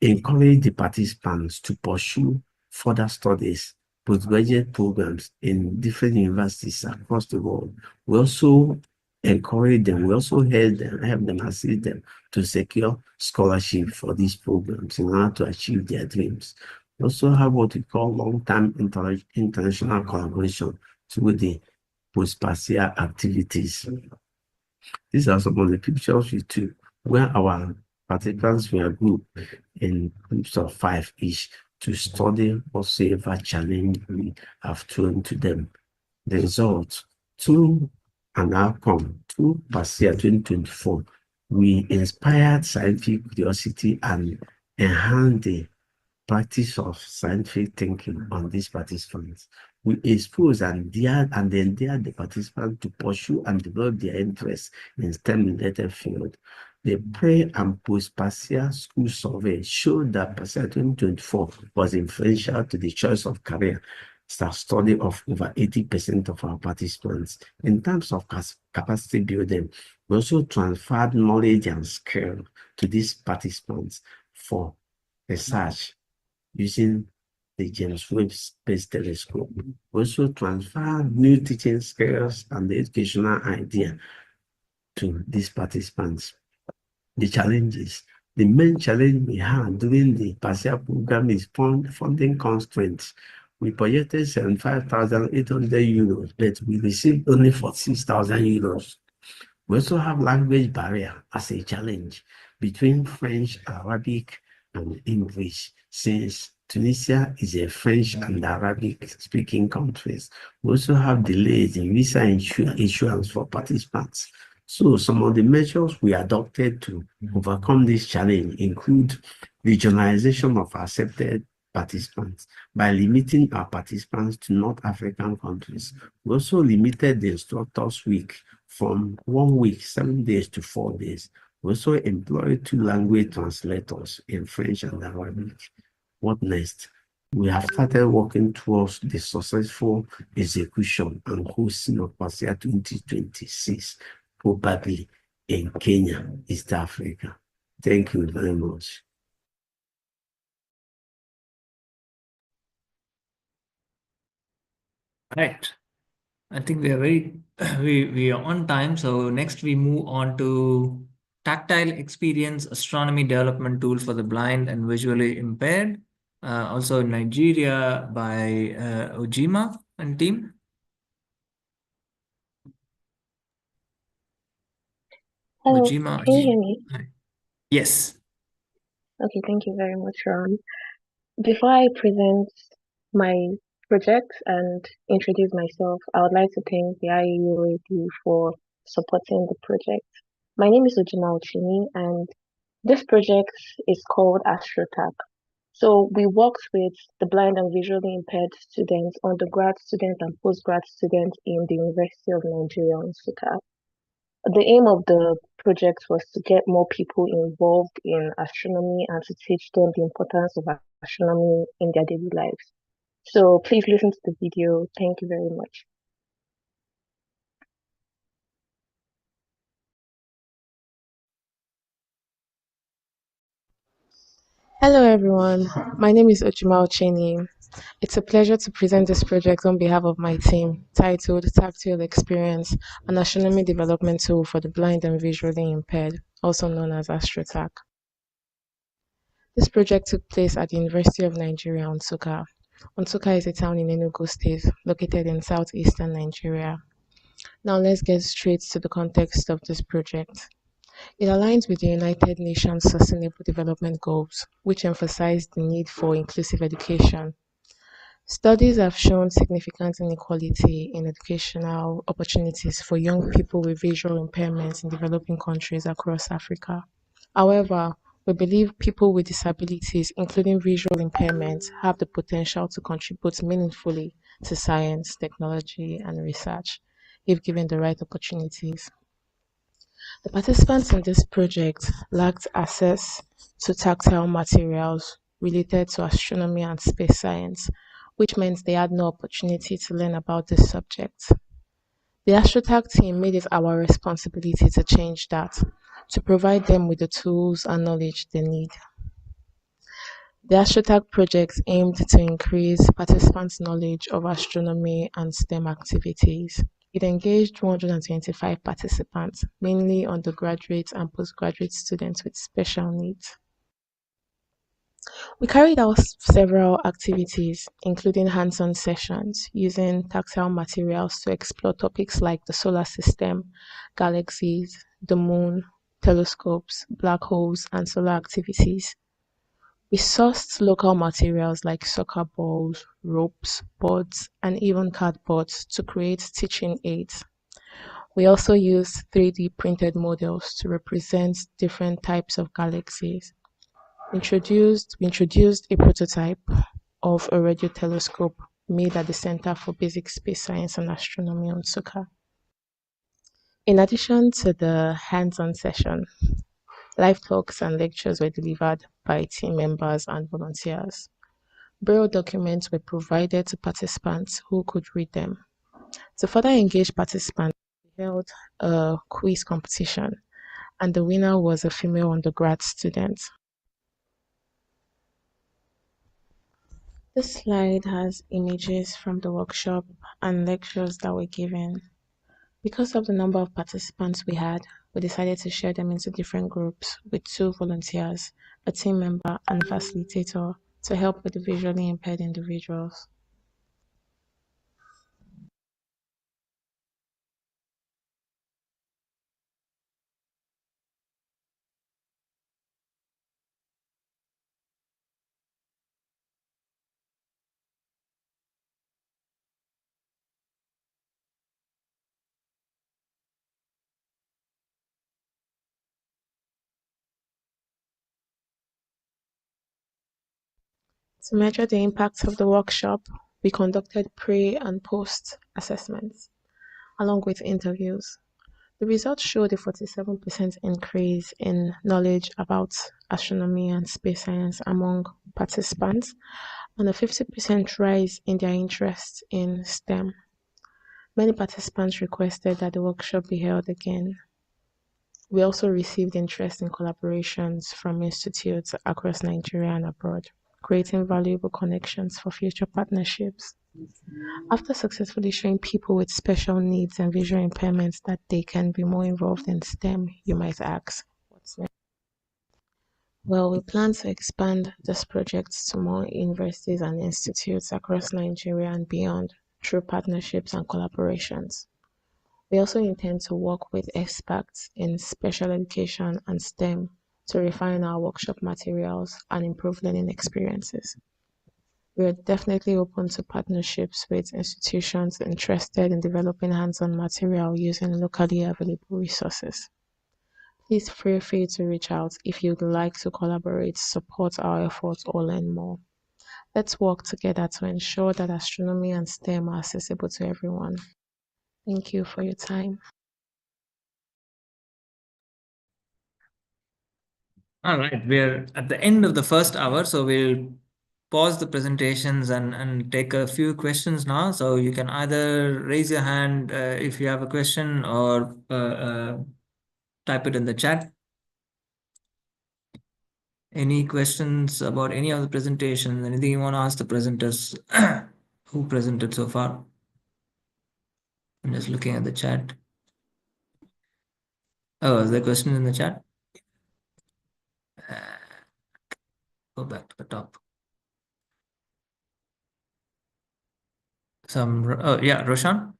encourage the participants to pursue further studies, postgraduate programs in different universities across the world. We also encourage them, we also help them, assist them to secure scholarship for these programs in order to achieve their dreams. We also have what we call long-term international collaboration through the post-PASEA activities. These are some of the pictures we took where our participants were grouped in groups of 5 each to study whatsoever challenge we have thrown to them. The results, through an outcome, through PASEA 2024, we inspired scientific curiosity and enhanced the practice of scientific thinking on these participants. We expose and endear the participants to pursue and develop their interests in STEM-related field. The pre and post-PASEA school survey showed that PASEA 2024 was influential to the choice of career study of over 80% of our participants. In terms of capacity building, we also transferred knowledge and skill to these participants for research using the James Webb Space Telescope. We also transferred new teaching skills and the educational idea to these participants. The challenges. The main challenge we had during the PASEA program is funding constraints. We projected 75,800 euros, but we received only 46,000 euros. We also have language barrier as a challenge between French, Arabic, and English, since Tunisia is a French and Arabic speaking country. We also have delays in visa issuance for participants. So some of the measures we adopted to overcome this challenge include regionalization of accepted participants by limiting our participants to North African countries. We also limited the instructors' week from 1 week, 7 days to 4 days. We also employed 2 language translators in French and Arabic. What next? We have started working towards the successful execution and hosting of PASEA 2026, probably in Kenya, East Africa. Thank you very much. Right. I think we are we are on time. So next we move on to tactile experience astronomy development tool for the blind and visually impaired. Also in Nigeria by Ojima and team. Hello, Ojima. can you hear me? Yes. Okay, thank you very much, Ron. Before I present my project and introduce myself, I would like to thank the IAUAD for supporting the project. My name is Ujima Ochini, and this project is called AstroTac. So we worked with the blind and visually impaired students, undergrad students and postgrad students in the University of Nigeria, Nsukka. The aim of the project was to get more people involved in astronomy and to teach them the importance of astronomy in their daily lives. So please listen to the video. Thank you very much. Hello everyone, my name is Ujima Ocheni. It's a pleasure to present this project on behalf of my team, titled Tactile Experience, an astronomy development tool for the blind and visually impaired, also known as AstroTac. This project took place at the University of Nigeria, Nsukka. Nsukka is a town in Enugu State, located in southeastern Nigeria. Now let's get straight to the context of this project. It aligns with the United Nations Sustainable Development Goals, which emphasize the need for inclusive education. Studies have shown significant inequality in educational opportunities for young people with visual impairments in developing countries across Africa. However, we believe people with disabilities, including visual impairments, have the potential to contribute meaningfully to science, technology, and research if given the right opportunities. The participants in this project lacked access to tactile materials related to astronomy and space science, which meant they had no opportunity to learn about this subject. The AstroTac team made it our responsibility to change that, to provide them with the tools and knowledge they need. The AstroTac project aimed to increase participants' knowledge of astronomy and STEM activities. It engaged 125 participants, mainly undergraduate and postgraduate students with special needs. We carried out several activities, including hands-on sessions using tactile materials to explore topics like the solar system, galaxies, the moon, telescopes, black holes, and solar activities. We sourced local materials like soccer balls, ropes, boards, and even cardboard to create teaching aids. We also used 3D printed models to represent different types of galaxies. We introduced a prototype of a radio telescope made at the Center for Basic Space Science and Astronomy on Nsukka. In addition to the hands-on session, live talks and lectures were delivered by team members and volunteers. Braille documents were provided to participants who could read them. To further engage participants, we held a quiz competition, and the winner was a female undergrad student. This slide has images from the workshop and lectures that were given. Because of the number of participants we had, we decided to share them into different groups with 2 volunteers, a team member, and a facilitator to help with the visually impaired individuals. To measure the impact of the workshop, we conducted pre and post assessments, along with interviews. The results showed a 47% increase in knowledge about astronomy and space science among participants, and a 50% rise in their interest in STEM. Many participants requested that the workshop be held again. We also received interest in collaborations from institutes across Nigeria and abroad, creating valuable connections for future partnerships. After successfully showing people with special needs and visual impairments that they can be more involved in STEM, you might ask, what's next? Well, we plan to expand this project to more universities and institutes across Nigeria and beyond through partnerships and collaborations. We also intend to work with experts in special education and STEM to refine our workshop materials and improve learning experiences. We're definitely open to partnerships with institutions interested in developing hands-on material using locally available resources. Please feel free to reach out if you'd like to collaborate, support our efforts, or learn more. Let's work together to ensure that astronomy and STEM are accessible to everyone. Thank you for your time. All right, we're at the end of the first hour, so we'll pause the presentations and take a few questions now. So you can either raise your hand if you have a question or type it in the chat. Any questions about any of the presentations? Anything you want to ask the presenters who presented so far? I'm just looking at the chat. Oh, is there a question in the chat? Go back to the top. Oh yeah, Roshan.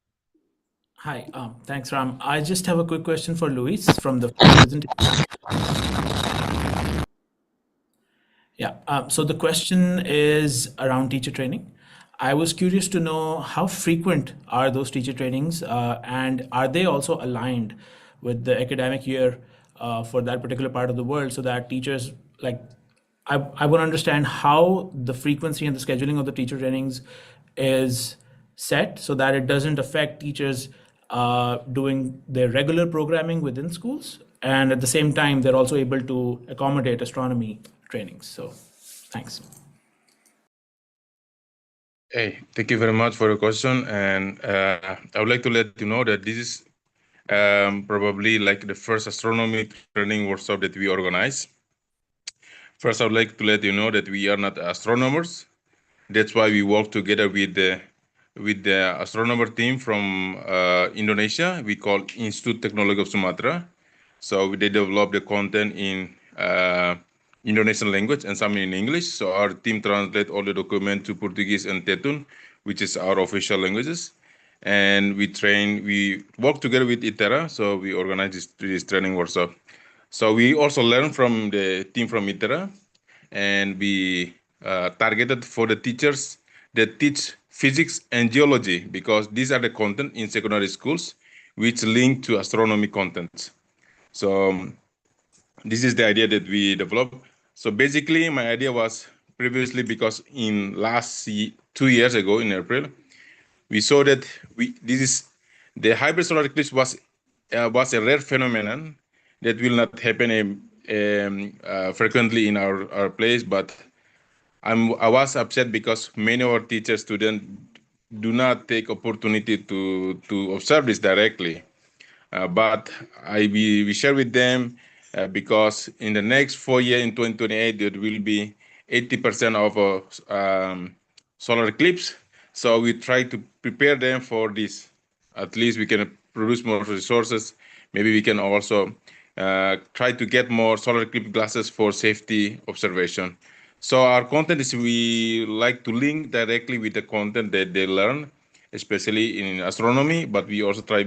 Hi, thanks, Ram. I just have a quick question for Luis from the presentation. Yeah, so the question is around teacher training. I was curious to know how frequent are those teacher trainings, and are they also aligned with the academic year for that particular part of the world, so that teachers, like, I want to understand how the frequency and the scheduling of the teacher trainings is set so that it doesn't affect teachers doing their regular programming within schools, and at the same time they're also able to accommodate astronomy trainings. So thanks. Hey, thank you very much for your question. And I would like to let you know that this is probably like the first astronomy training workshop that we organize. First, I would like to let you know that we are not astronomers. That's why we work together with the astronomer team from Indonesia. We call Institute Teknologi of Sumatra. So they develop the content in Indonesian language and some in English. So our team translate all the document to Portuguese and Tetun, which is our official languages. And we work together with ITERA. So we organize this training workshop. So we also learn from the team from ITERA, and we targeted for the teachers that teach physics and geology, because these are the content in secondary schools which link to astronomy contents. So this is the idea that we developed. So basically, my idea was previously, because in 2 years ago in April, we saw that the hybrid solar eclipse was a rare phenomenon that will not happen frequently in our place. But I was upset because many of our teachers, students, do not take opportunity to observe this directly. But we share with them because in the next 4 years, in 2028, there will be 80% of solar eclipse. So we try to prepare them for this. At least we can produce more resources. Maybe we can also try to get more solar eclipse glasses for safety observation. So our content is, we like to link directly with the content that they learn, especially in astronomy, but we also try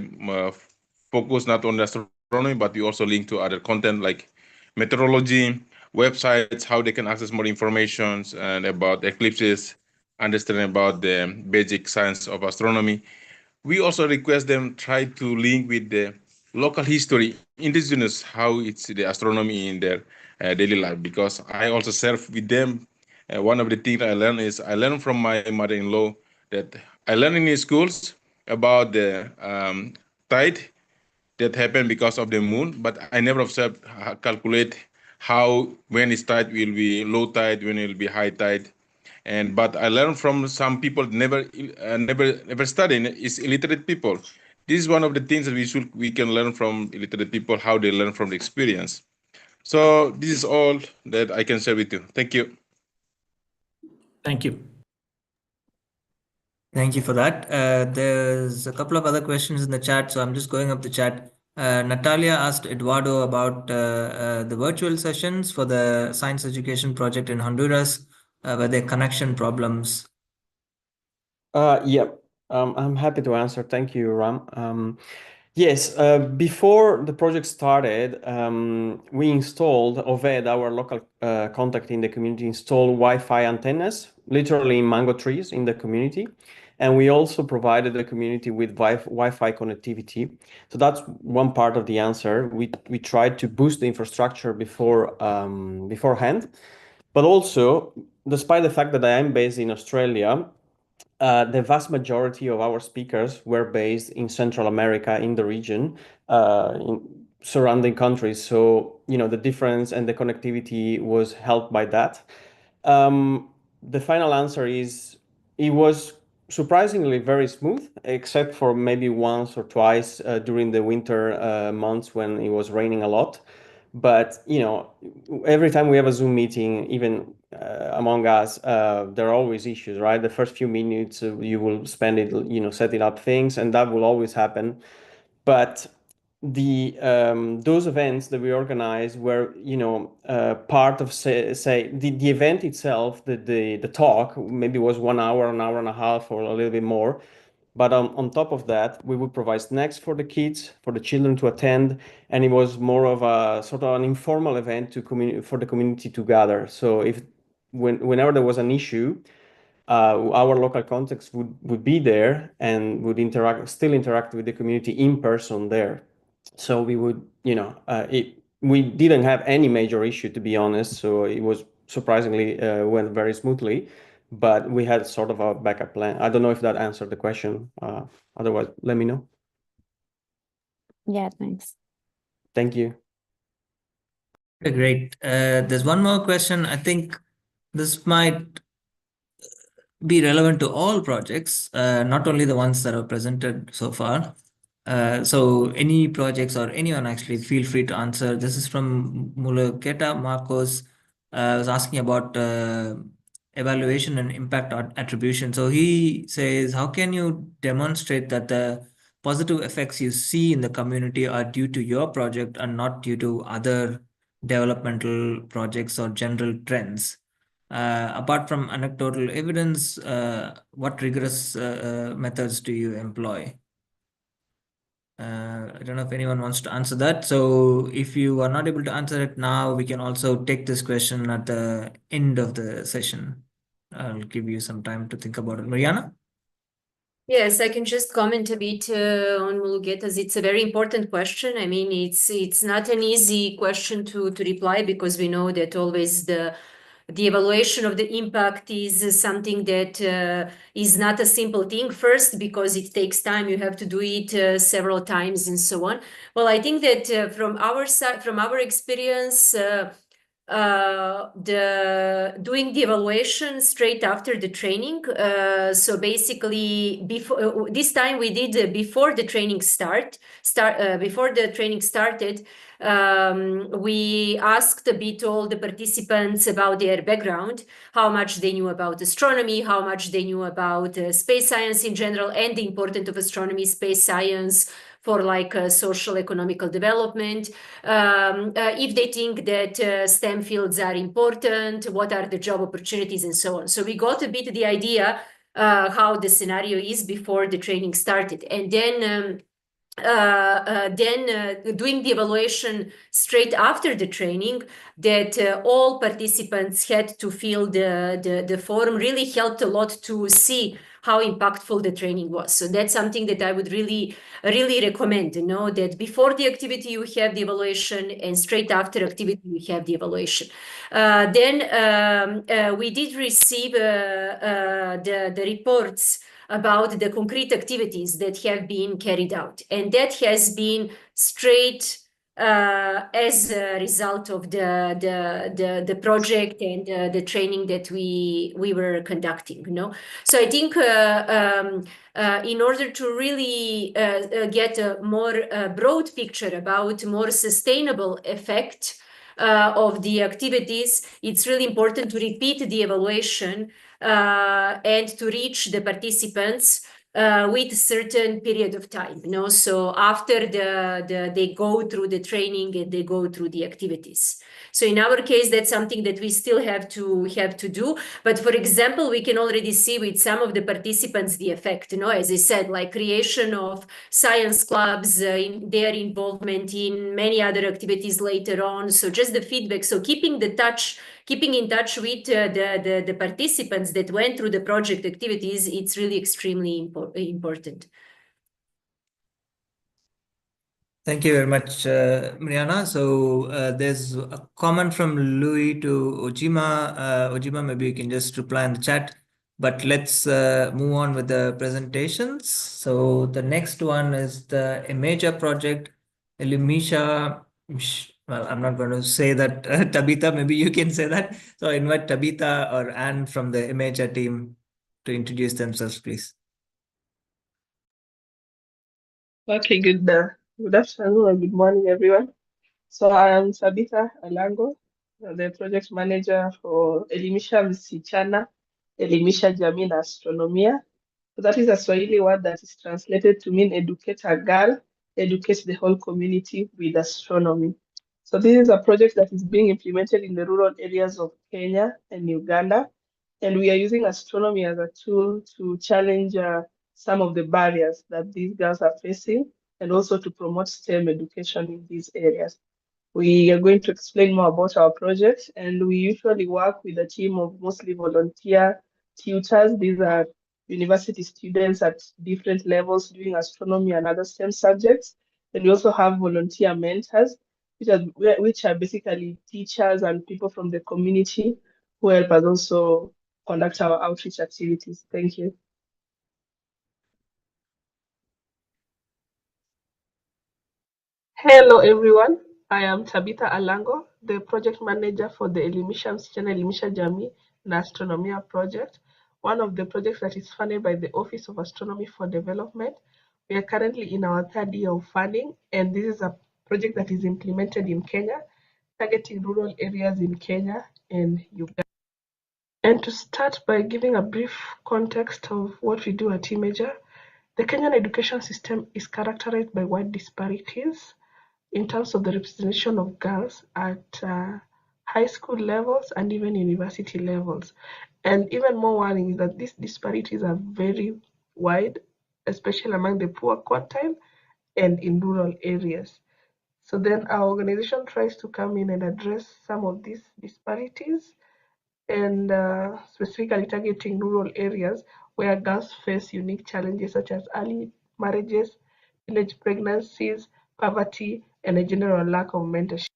focus not on astronomy, but we also link to other content like meteorology, websites, how they can access more information and about eclipses, understanding about the basic science of astronomy. We also request them try to link with the local history, indigenous, how it's the astronomy in their daily life, because I also serve with them. One of the things I learned from my mother-in-law, that I learned in schools about the tide that happened because of the moon, but I never observed, calculate when it's tide will be low tide, when it will be high tide. But I learned from some people never study, is illiterate people. This is one of the things that we can learn from illiterate people, how they learn from the experience. So this is all that I can share with you. Thank you. Thank you. Thank you for that. There's a couple of other questions in the chat, so I'm just going up the chat. Natalia asked Eduardo about the virtual sessions for the science education project in Honduras. Were there connection problems? Yeah, I'm happy to answer. Thank you, Ram. Yes, before the project started, we installed, Oved, our local contact in the community, installed Wi-Fi antennas, literally in mango trees in the community. And we also provided the community with Wi-Fi connectivity. So that's one part of the answer. We tried to boost the infrastructure beforehand. But also, despite the fact that I am based in Australia, the vast majority of our speakers were based in Central America, in the region, in surrounding countries. So, the difference and the connectivity was helped by that. The final answer is it was surprisingly very smooth, except for maybe once or twice during the winter months when it was raining a lot. But every time we have a Zoom meeting, even among us, there are always issues, right? The first few minutes you will spend it, setting up things, and that will always happen. But those events that we organized were, part of say the event itself, the talk maybe was 1 hour, an hour and a half, or a little bit more. But on top of that, we would provide snacks for the kids, for the children to attend, and it was more of a sort of an informal event for the community to gather. So whenever there was an issue, our local contacts would be there and would still interact with the community in person there. So we would, we didn't have any major issue, to be honest. So it was surprisingly went very smoothly, but we had sort of a backup plan. I don't know if that answered the question. Otherwise, let me know. Yeah, thanks. Thank you. Great. There's one more question. I think this might be relevant to all projects, not only the ones that are presented so far. So any projects or anyone actually, feel free to answer. This is from Mulugeta Marcos. Was asking about evaluation and impact attribution. So he says, how can you demonstrate that the positive effects you see in the community are due to your project and not due to other developmental projects or general trends? Apart from anecdotal evidence, what rigorous methods do you employ? I don't know if anyone wants to answer that. So if you are not able to answer it now, we can also take this question at the end of the session. I'll give you some time to think about it. Mariana? Yes, I can just comment a bit on Mulugeta's. It's a very important question. I mean, it's not an easy question to reply, because we know that always the evaluation of the impact is something that is not a simple thing. First, because it takes time, you have to do it several times and so on. Well, I think that from our side, from our experience, doing the evaluation straight after the training. So basically, before this time we did before the training started. We asked a bit all the participants about their background, how much they knew about astronomy, how much they knew about space science in general, and the importance of astronomy, space science for like social economical development. If they think that STEM fields are important, what are the job opportunities and so on. So we got a bit the idea how the scenario is before the training started. And then doing the evaluation straight after the training, that all participants had to fill the form, really helped a lot to see how impactful the training was. So that's something that I would really recommend, that before the activity you have the evaluation, and straight after activity you have the evaluation. Then we did receive the reports about the concrete activities that have been carried out. And that has been straight as a result of the project and the training that we were conducting. So I think in order to really get a more broad picture about more sustainable effect of the activities, it's really important to repeat the evaluation and to reach the participants with a certain period of time, you know. So after they go through the training and they go through the activities. So in our case, that's something that we still have to do. But for example, we can already see with some of the participants the effect, you know, as I said, like creation of science clubs, their involvement in many other activities later on. So just the feedback. So keeping in touch with the participants that went through the project activities, it's really extremely important. Thank you very much, Mariana. So there's a comment from Louis to Ojima. Ojima, maybe you can just reply in the chat. But let's move on with the presentations. So the next one is the Imager project, Elimisha. Well, I'm not going to say that. Tabitha, maybe you can say that. So I invite Tabitha or Anne from the Imager team to introduce themselves, please. Okay, good afternoon or good morning, everyone. So I am Sabitha Alango, the project manager for Elimisha Msichana, Elimisha Jamii na Astronomia. So that is a Swahili word that is translated to mean educate a girl, educate the whole community with astronomy. So this is a project that is being implemented in the rural areas of Kenya and Uganda. And we are using astronomy as a tool to challenge some of the barriers that these girls are facing and also to promote STEM education in these areas. We are going to explain more about our project, and we usually work with a team of mostly volunteer tutors. These are university students at different levels doing astronomy and other STEM subjects. And we also have volunteer mentors, which are basically teachers and people from the community who help us also conduct our outreach activities. Thank you. Hello, everyone. I am Tabitha Alango, the project manager for the Elimisha Msichana Elimisha Jamii na Astronomia project, one of the projects that is funded by the Office of Astronomy-for-Development. We are currently in our third year of funding, and this is a project that is implemented in Kenya, targeting rural areas in Kenya and Uganda. And to start by giving a brief context of what we do at Imager, the Kenyan education system is characterized by wide disparities in terms of the representation of girls at high school levels and even university levels. And even more worrying is that these disparities are very wide, especially among the poor quintile and in rural areas. So then our organization tries to come in and address some of these disparities, and specifically targeting rural areas where girls face unique challenges such as early marriages, teenage pregnancies, poverty, and a general lack of mentorship.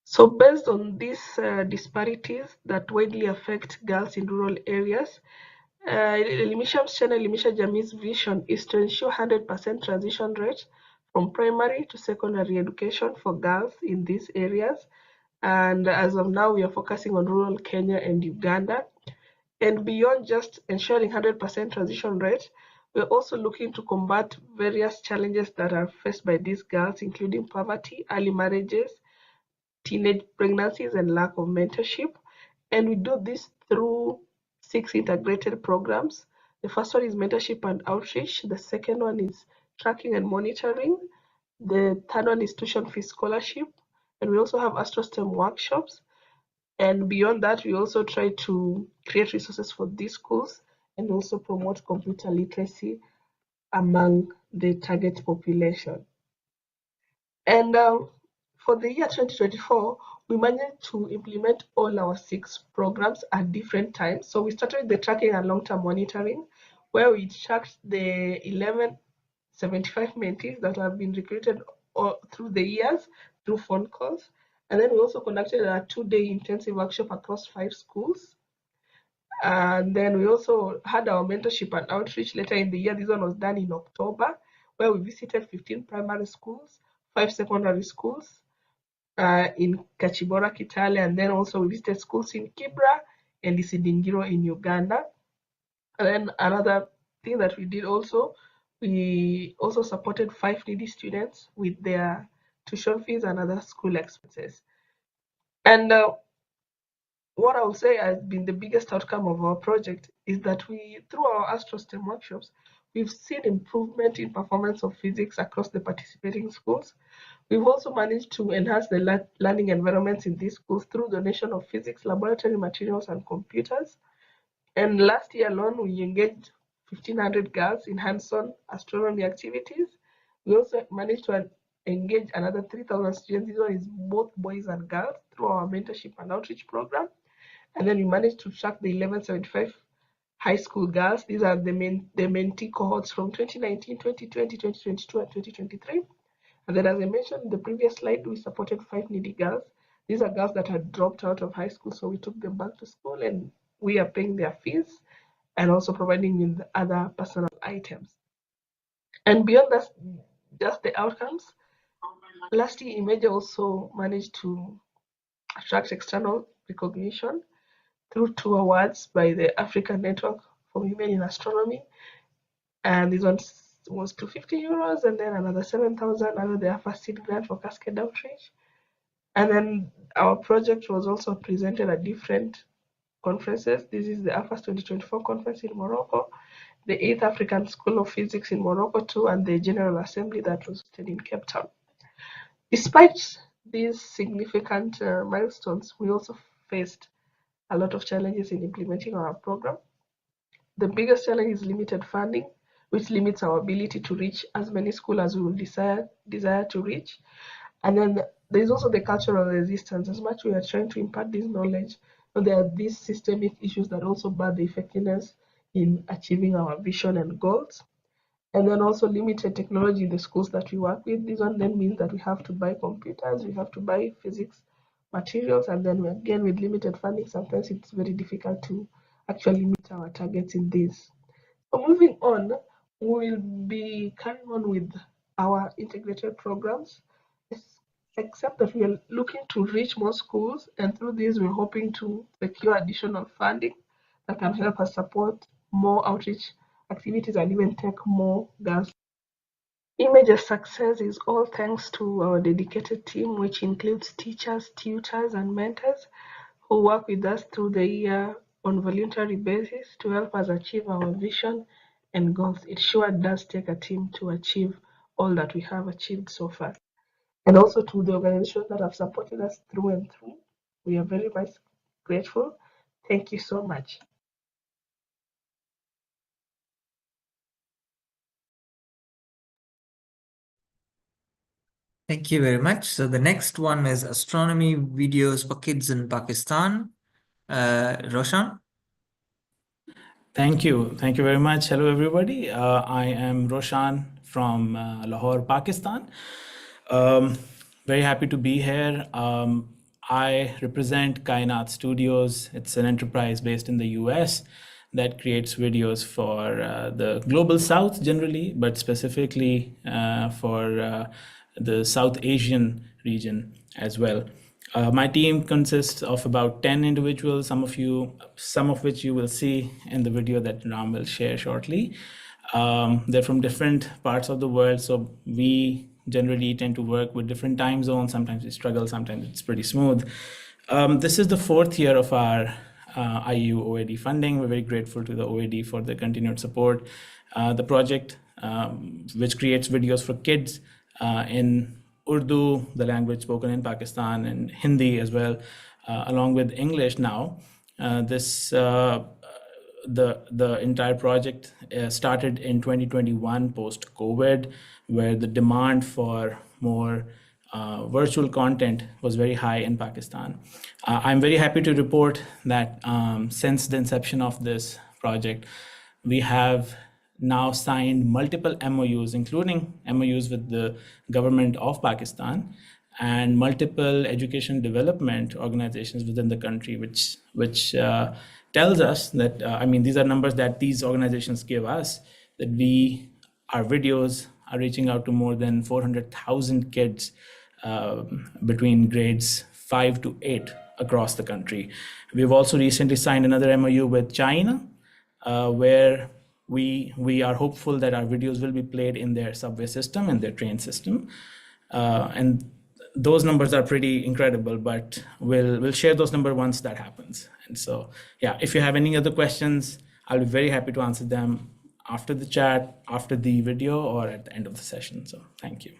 So based on these disparities that widely affect girls in rural areas, Elimisha Msichana Elimisha Jamii's vision is to ensure 100% transition rate from primary to secondary education for girls in these areas. And as of now, we are focusing on rural Kenya and Uganda. And beyond just ensuring 100% transition rate, we're also looking to combat various challenges that are faced by these girls, including poverty, early marriages, teenage pregnancies, and lack of mentorship. And we do this through 6 integrated programs. The first one is mentorship and outreach. The second one is tracking and monitoring. The third one is tuition fee scholarship. And we also have AstroSTEM workshops. And beyond that, we also try to create resources for these schools and also promote computer literacy among the target population. And for the year 2024, we managed to implement all our 6 programs at different times. So we started with the tracking and long-term monitoring, where we tracked the 1175 mentees that have been recruited through the years through phone calls. And then we also conducted a 2-day intensive workshop across 5 schools. And then we also had our mentorship and outreach later in the year. This one was done in October, where we visited 15 primary schools, 5 secondary schools in Kachibora, Kitale, and then also we visited schools in Kibra and Isidingiro in Uganda. And then another thing that we did also, we also supported 5 needy students with their tuition fees and other school expenses. And what I would say has been the biggest outcome of our project is that through our AstroSTEM workshops, we've seen improvement in performance of physics across the participating schools. We've also managed to enhance the learning environments in these schools through donation of physics laboratory materials and computers. And last year alone, we engaged 1,500 girls in hands-on astronomy activities. We also managed to engage another 3,000 students. This one is both boys and girls through our mentorship and outreach program. And then we managed to track the 1175 high school girls. These are the mentee cohorts from 2019, 2020, 2022, and 2023. And then, as I mentioned in the previous slide, we supported 5 needy girls. These are girls that had dropped out of high school, so we took them back to school and we are paying their fees and also providing with other personal items. And beyond that, just the outcomes, last year Image also managed to attract external recognition through 2 awards by the African Network for Women in Astronomy. And this one was 250 euros, and then another 7,000 under the first seed grant for Cascade Outreach. And then our project was also presented at different conferences. This is the AFAS 2024 conference in Morocco, the 8th African School of Physics in Morocco too, and the General Assembly that was held in Cape Town. Despite these significant milestones, we also faced a lot of challenges in implementing our program. The biggest challenge is limited funding, which limits our ability to reach as many schools as we would desire to reach. And then there's also the cultural resistance. As much we are trying to impart this knowledge, but there are these systemic issues that also bar the effectiveness in achieving our vision and goals. And then also limited technology in the schools that we work with. This one then means that we have to buy computers, we have to buy physics materials, and then again with limited funding, sometimes it's very difficult to actually meet our targets in this. So moving on, we will be carrying on with our integrated programs, except that we are looking to reach more schools, and through this we're hoping to secure additional funding that can help us support more outreach activities and even take more girls. Image's success is all thanks to our dedicated team, which includes teachers, tutors, and mentors who work with us through the year on voluntary basis to help us achieve our vision and goals. It sure does take a team to achieve all that we have achieved so far. And also to the organizations that have supported us through and through. We are very much grateful. Thank you so much. Thank you very much. So the next one is astronomy videos for kids in Pakistan. Roshan. Thank you. Thank you very much. Hello, everybody. I am Roshan from Lahore, Pakistan. Very happy to be here. I represent Kainat Studios. It's an enterprise based in the US that creates videos for the global south generally, but specifically for the South Asian region as well. My team consists of about 10 individuals, some of which you will see in the video that Ram will share shortly. They're from different parts of the world, so we generally tend to work with different time zones. Sometimes we struggle, sometimes it's pretty smooth. This is the 4th year of our IU OAD funding. We're very grateful to the OAD for the continued support. The project, which creates videos for kids in Urdu, the language spoken in Pakistan, and Hindi as well, along with English now. The entire project started in 2021 post-COVID, where the demand for more virtual content was very high in Pakistan. I'm very happy to report that since the inception of this project, we have now signed multiple MOUs, including MOUs with the government of Pakistan and multiple education development organizations within the country, which tells us that, these are numbers that these organizations give us, that our videos are reaching out to more than 400,000 kids between grades 5 to 8 across the country. We've also recently signed another MOU with China, where we are hopeful that our videos will be played in their subway system and their train system. And those numbers are pretty incredible, but we'll share those numbers once that happens. And so, yeah, if you have any other questions, I'll be very happy to answer them. after the chat, after the video, or at the end of the session. So thank you.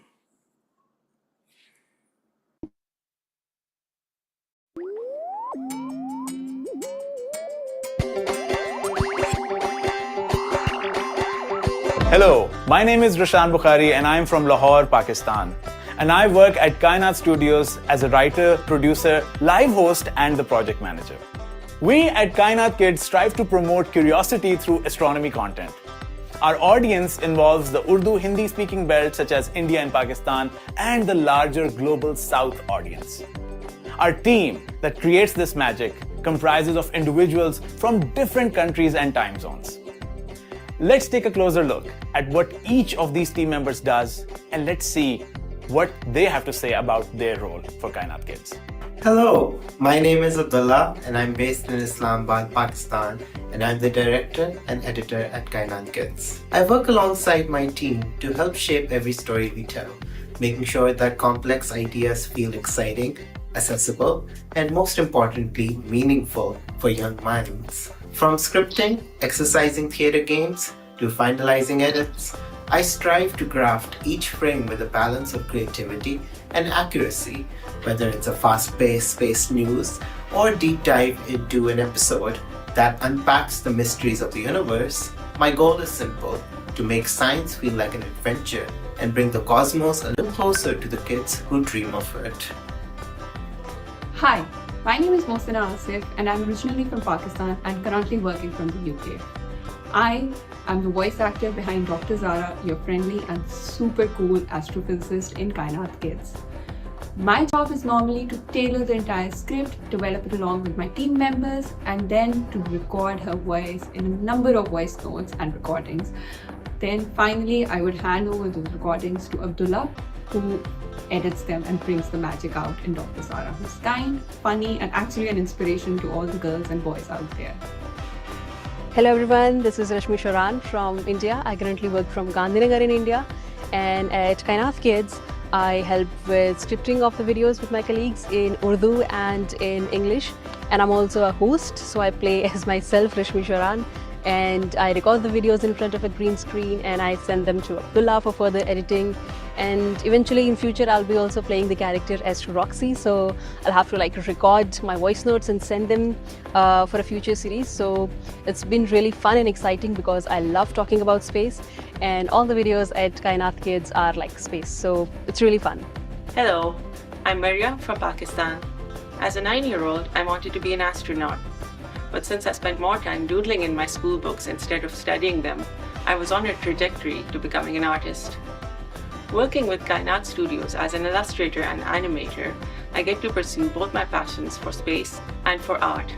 Hello, my name is Rashan Bukhari and I'm from Lahore, Pakistan. And I work at Kainat Studios as a writer, producer, live host, and the project manager. We at Kainat Kids strive to promote curiosity through astronomy content. Our audience involves the Urdu Hindi speaking belt such as India and Pakistan and the larger global South audience. Our team that creates this magic comprises of individuals from different countries and time zones. Let's take a closer look at what each of these team members does, and let's see what they have to say about their role for Kainat Kids. Hello, my name is Abdullah and I'm based in Islamabad, Pakistan, and I'm the director and editor at Kainat Kids. I work alongside my team to help shape every story we tell, making sure that complex ideas feel exciting, accessible, and most importantly, meaningful for young minds. From scripting, exercising theater games, to finalizing edits, I strive to craft each frame with a balance of creativity and accuracy, whether it's a fast-paced space news or deep dive into an episode that unpacks the mysteries of the universe. My goal is simple: to make science feel like an adventure and bring the cosmos a little closer to the kids who dream of it. Hi, my name is Mohsina Asif and I'm originally from Pakistan and currently working from the UK. I am the voice actor behind Dr. Zara, your friendly and super cool astrophysicist in Kainat Kids. My job is normally to tailor the entire script, develop it along with my team members, and then to record her voice in a number of voice notes and recordings. Then finally, I would hand over those recordings to Abdullah, who edits them and brings the magic out in Dr. Zara, who's kind, funny, and actually an inspiration to all the girls and boys out there. Hello everyone, this is Rashmi Sharan from India. I currently work from Gandhinagar in India, and at Kainat Kids, I help with scripting of the videos with my colleagues in Urdu and in English. And I'm also a host, so I play as myself, Rashmi Sharan, and I record the videos in front of a green screen and I send them to Abdullah for further editing. And eventually in future, I'll be also playing the character as Roxy, so I'll have to record my voice notes and send them for a future series. So it's been really fun and exciting because I love talking about space, and all the videos at Kainat Kids are like space, so it's really fun. Hello, I'm Maria from Pakistan. As a 9-year-old, I wanted to be an astronaut. But since I spent more time doodling in my school books instead of studying them, I was on a trajectory to becoming an artist. Working with Kainat Studios as an illustrator and animator, I get to pursue both my passions for space and for art.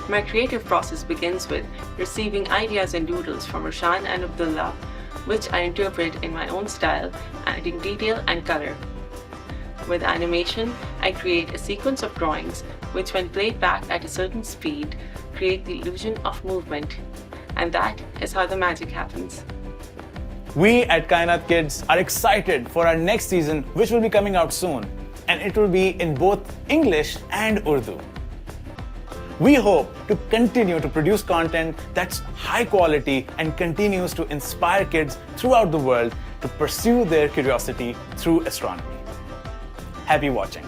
My creative process begins with receiving ideas and doodles from Rashan and Abdullah, which I interpret in my own style, adding detail and color. With animation, I create a sequence of drawings which, when played back at a certain speed, create the illusion of movement. And that is how the magic happens. We at Kainat Kids are excited for our next season, which will be coming out soon, and it will be in both English and Urdu. We hope to continue to produce content that's high quality and continues to inspire kids throughout the world to pursue their curiosity through astronomy. Happy watching.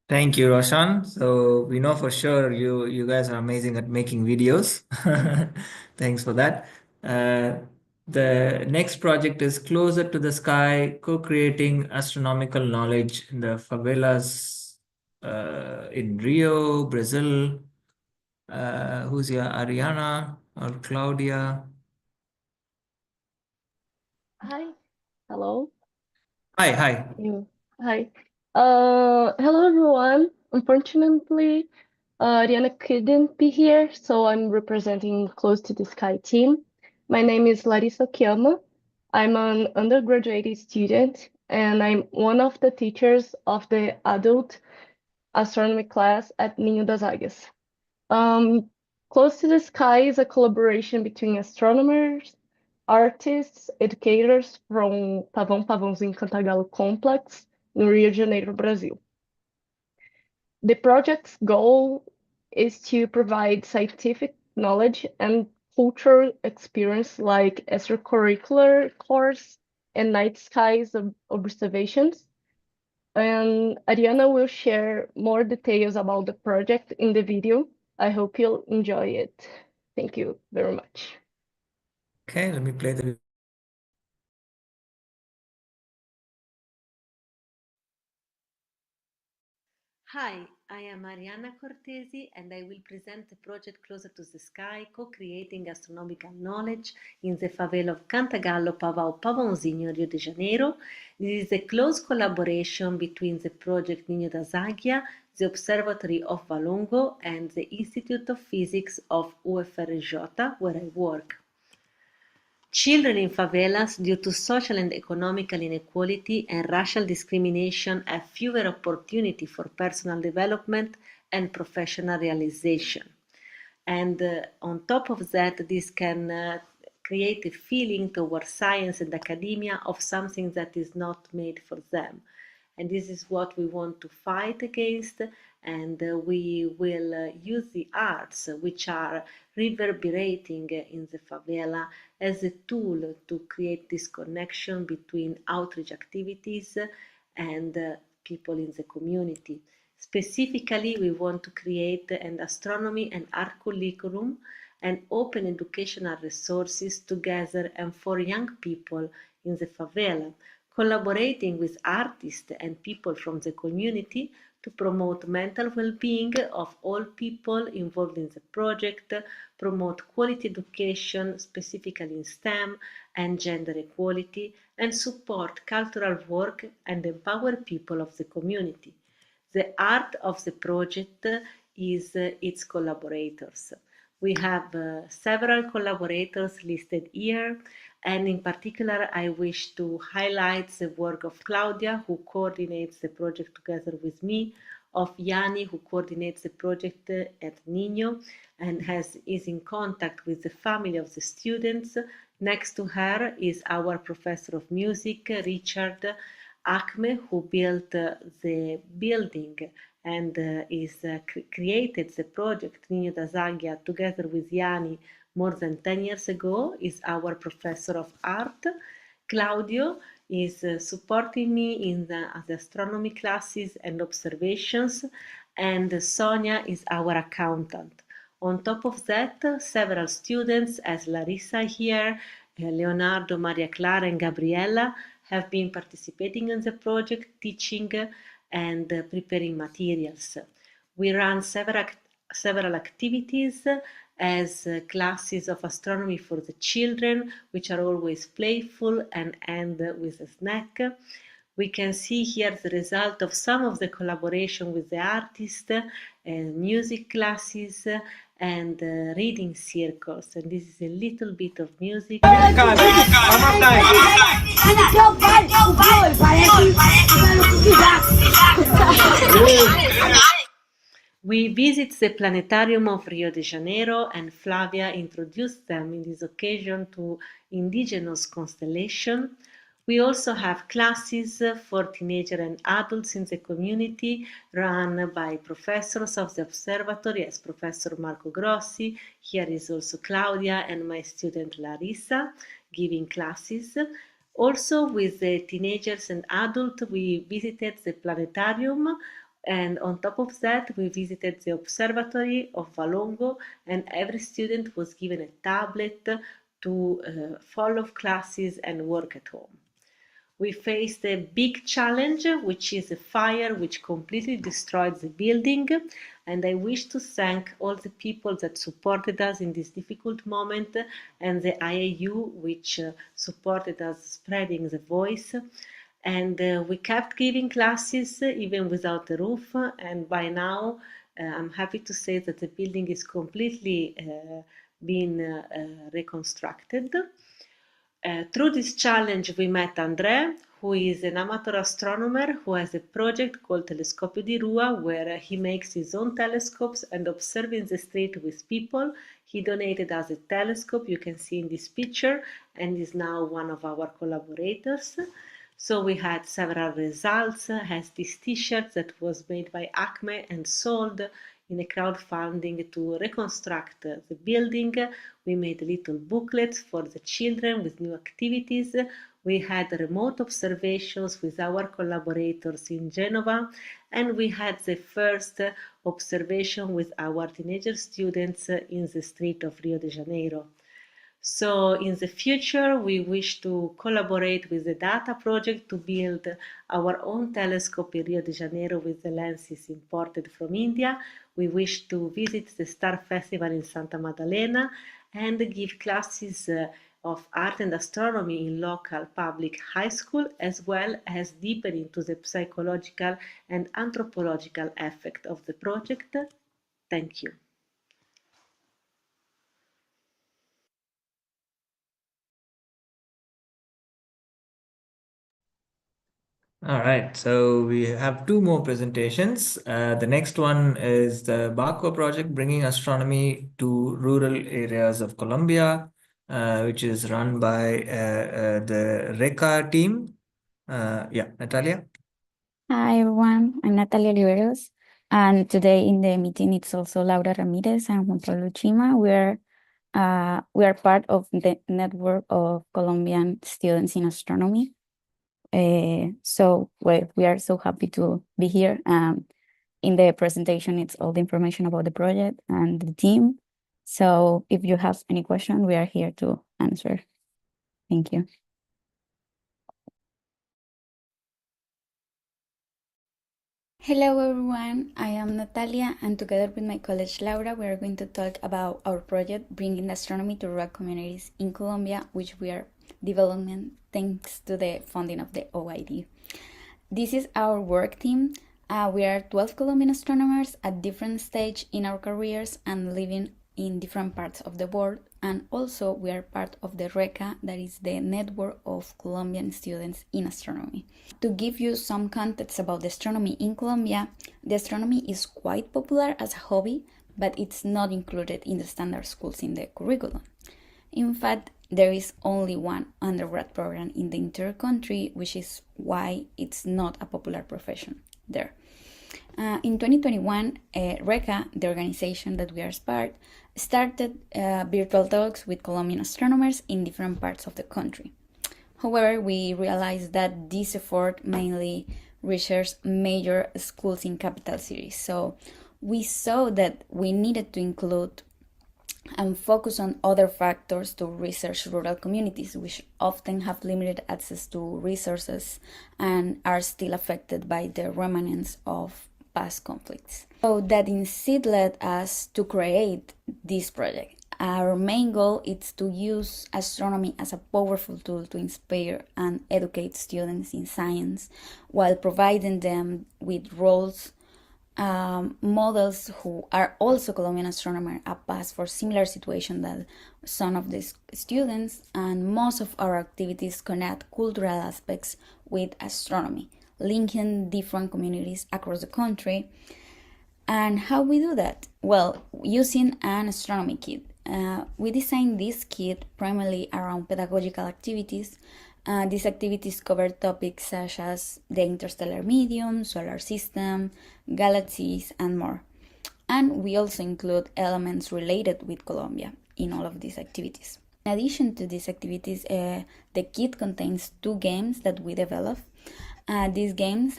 Thank you, Roshan. So we know for sure you guys are amazing at making videos. Thanks for that. The next project is Closer to the Sky, co-creating astronomical knowledge in the favelas in Rio, Brazil. Who's here? Ariana or Claudia? Hi. Hello. Hi. Yeah. Hi. Hello everyone. Unfortunately, Rihanna couldn't be here, so I'm representing Close to the Sky team. My name is Larissa Chiama. I'm an undergraduate student, and I'm one of the teachers of the adult astronomy class at Ninho das Águias. Close to the Sky is a collaboration between astronomers, artists, educators from Pavão Pavãozinho Cantagalo complex in Rio de Janeiro, Brazil. The project's goal is to provide scientific knowledge and cultural experience like extracurricular course and night skies observations. And Ariana will share more details about the project in the video. I hope you'll enjoy it. Thank you very much. Okay, let me play the. Hi, I am Ariana Cortesi and I will present the project Closer to the Sky, co-creating astronomical knowledge in the favela of Cantagallo, Pavão, Pavãozinho, Rio de Janeiro. This is a close collaboration between the project Ninho das Águias, the Observatory of Valongo and the Institute of Physics of UFRJ, where I work. Children in favelas, due to social and economical inequality and racial discrimination, have fewer opportunities for personal development and professional realization. And on top of that, this can create a feeling towards science and academia of something that is not made for them. And this is what we want to fight against, and we will use the arts, which are reverberating in the favela, as a tool to create this connection between outreach activities and people in the community. Specifically, we want to create an astronomy and art curriculum and open educational resources together and for young people in the favela, collaborating with artists and people from the community to promote mental well-being of all people involved in the project, promote quality education, specifically in STEM and gender equality, and support cultural work and empower people of the community. The art of the project is its collaborators. We have several collaborators listed here, and in particular I wish to highlight the work of Claudia, who coordinates the project together with me, of Yanni, who coordinates the project at Ninho and is in contact with the family of the students. Next to her is our professor of music, Richard Acme, who built the building and created the project Ninho das Águias together with Yanni more than 10 years ago, is our professor of art. Claudio is supporting me in the astronomy classes and observations, and Sonia is our accountant. On top of that, several students, as Larissa here, Leonardo, Maria Clara, and Gabriella, have been participating in the project, teaching and preparing materials. We run several activities as classes of astronomy for the children, which are always playful and end with a snack. We can see here the result of some of the collaboration with the artists, music classes, and reading circles. And this is a little bit of music. We visit the planetarium of Rio de Janeiro, and Flavia introduced them in this occasion to indigenous constellation. We also have classes for teenagers and adults in the community run by professors of the observatory, as Professor Marco Grossi. Here is also Claudia and my student Larissa giving classes. Also with the teenagers and adults, we visited the planetarium, and on top of that, we visited the observatory of Valongo, and every student was given a tablet to follow classes and work at home. We faced a big challenge, which is a fire which completely destroyed the building, and I wish to thank all the people that supported us in this difficult moment, and the IAU, which supported us spreading the voice. And we kept giving classes even without a roof, and by now I'm happy to say that the building is completely been reconstructed. Through this challenge, we met André, who is an amateur astronomer who has a project called Telescopio di Rua, where he makes his own telescopes and observing the street with people. He donated us a telescope you can see in this picture and is now one of our collaborators. So we had several results, has this t-shirt that was made by Acme and sold in a crowdfunding to reconstruct the building. We made little booklets for the children with new activities. We had remote observations with our collaborators in Genova, and we had the first observation with our teenager students in the street of Rio de Janeiro. So in the future, we wish to collaborate with the Data Project to build our own telescope in Rio de Janeiro with the lenses imported from India. We wish to visit the Star Festival in Santa Maddalena and give classes of art and astronomy in local public high school, as well as deepen into the psychological and anthropological effect of the project. Thank you. All right, so we have two more presentations. The next one is the Barco project, bringing astronomy to rural areas of Colombia, which is run by the RECA team. Yeah, Natalia. Hi everyone, I'm Natalia Oliveros, and today in the meeting it's also Laura Ramirez and Juan Pablo Chima. We are part of the network of Colombian students in astronomy. So we are so happy to be here. In the presentation, it's all the information about the project and the team. So if you have any question, we are here to answer. Thank you. Hello everyone, I am Natalia, and together with my colleague Laura, we are going to talk about our project Bringing Astronomy to Rural Communities in Colombia, which we are developing thanks to the funding of the OID. This is our work team. We are 12 Colombian astronomers at different stages in our careers and living in different parts of the world, and also we are part of the RECA, that is the network of Colombian students in astronomy. To give you some context about the astronomy in Colombia, the astronomy is quite popular as a hobby, but it's not included in the standard schools in the curriculum. In fact, there is only one undergrad program in the entire country, which is why it's not a popular profession there. In 2021, RECA, the organization that we are part, started virtual talks with Colombian astronomers in different parts of the country. However, we realized that this effort mainly reaches major schools in capital cities. So we saw that we needed to include and focus on other factors to research rural communities, which often have limited access to resources and are still affected by the remnants of past conflicts. So that instead led us to create this project. Our main goal is to use astronomy as a powerful tool to inspire and educate students in science while providing them with roles models who are also Colombian astronomers have passed for similar situation that some of these students, and most of our activities connect cultural aspects with astronomy, linking different communities across the country. And how we do that? Well, using an astronomy kit. We designed this kit primarily around pedagogical activities. These activities cover topics such as the interstellar medium, solar system, galaxies, and more. And we also include elements related with Colombia in all of these activities. In addition to these activities, the kit contains 2 games that we developed. These games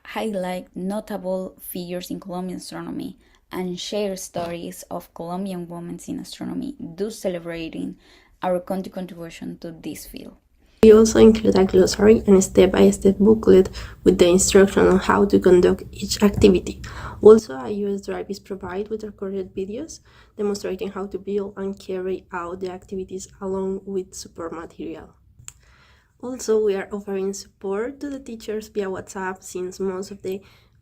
highlight notable figures in Colombian astronomy and share stories of Colombian women in astronomy, thus celebrating our country contribution to this field. We also include a glossary and a step-by-step booklet with the instruction on how to conduct each activity. Also, a US drive is provided with recorded videos demonstrating how to build and carry out the activities along with support material. Also, we are offering support to the teachers via WhatsApp, since most of the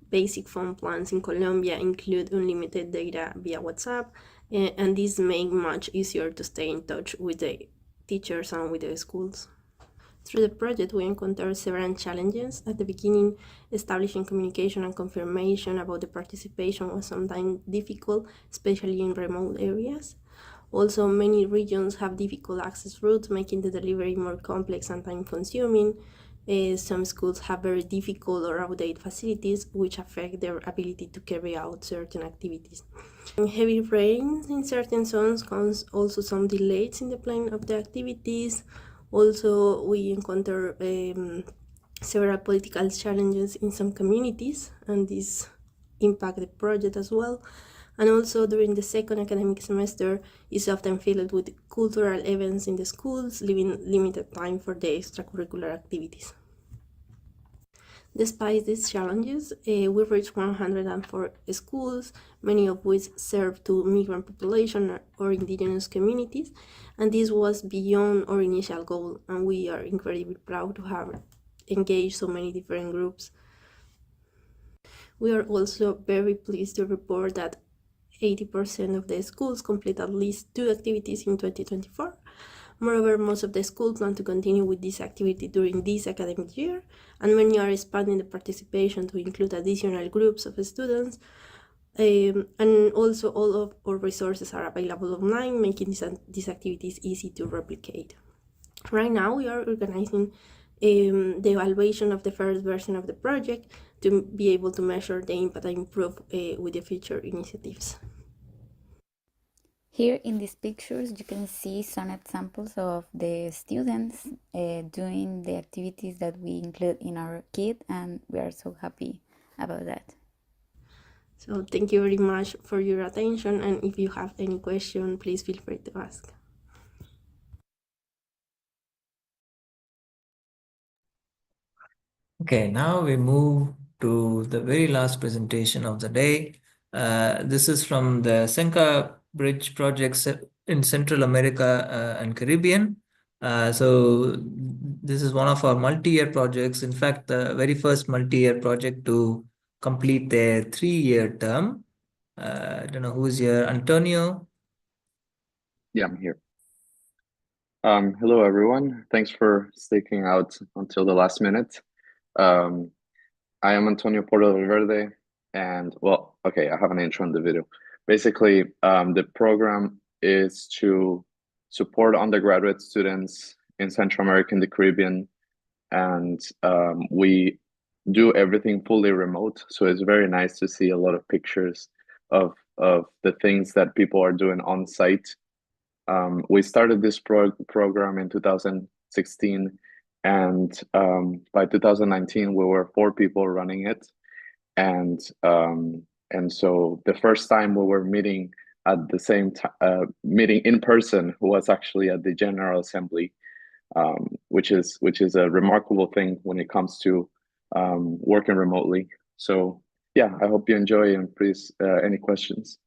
basic phone plans in Colombia include unlimited data via WhatsApp, and this makes much easier to stay in touch with the teachers and with the schools. Through the project, we encountered several challenges. At the beginning, establishing communication and confirmation about the participation was sometimes difficult, especially in remote areas. Also, many regions have difficult access routes, making the delivery more complex and time-consuming. Some schools have very difficult or outdated facilities, which affect their ability to carry out certain activities. Heavy rains in certain zones cause also some delays in the plan of the activities. Also, we encounter several political challenges in some communities, and this impact the project as well. And also during the second academic semester is often filled with cultural events in the schools, leaving limited time for the extracurricular activities. Despite these challenges, we reached 104 schools, many of which serve to migrant population or indigenous communities, and this was beyond our initial goal, and we are incredibly proud to have engaged so many different groups. We are also very pleased to report that 80% of the schools complete at least 2 activities in 2024. Moreover, most of the schools plan to continue with this activity during this academic year, and many are expanding the participation to include additional groups of students. And also all of our resources are available online, making these activities easy to replicate. Right now, we are organizing the evaluation of the first version of the project to be able to measure the impact and improve with the future initiatives. Here in these pictures, you can see some examples of the students doing the activities that we include in our kit, and we are so happy about that. So thank you very much for your attention, and if you have any question, please feel free to ask. Okay, now we move to the very last presentation of the day. This is from the Senca Bridge projects in Central America and Caribbean. So this is one of our multi-year projects. In fact, the very first multi-year project to complete their 3-year term. I don't know who's here. Antonio? Yeah, I'm here. Hello, everyone. Thanks for sticking out until the last minute. I am Antonio Porto Valverde, and well, okay, I have an intro in the video. Basically, the program is to support undergraduate students in Central America and the Caribbean, and we do everything fully remote. So it's very nice to see a lot of pictures of the things that people are doing on site. We started this program in 2016, and by 2019 we were 4 people running it, and so the first time we were meeting at the same meeting in person was actually at the General Assembly, which is a remarkable thing when it comes to working remotely. So yeah, I hope you enjoy, and please any questions.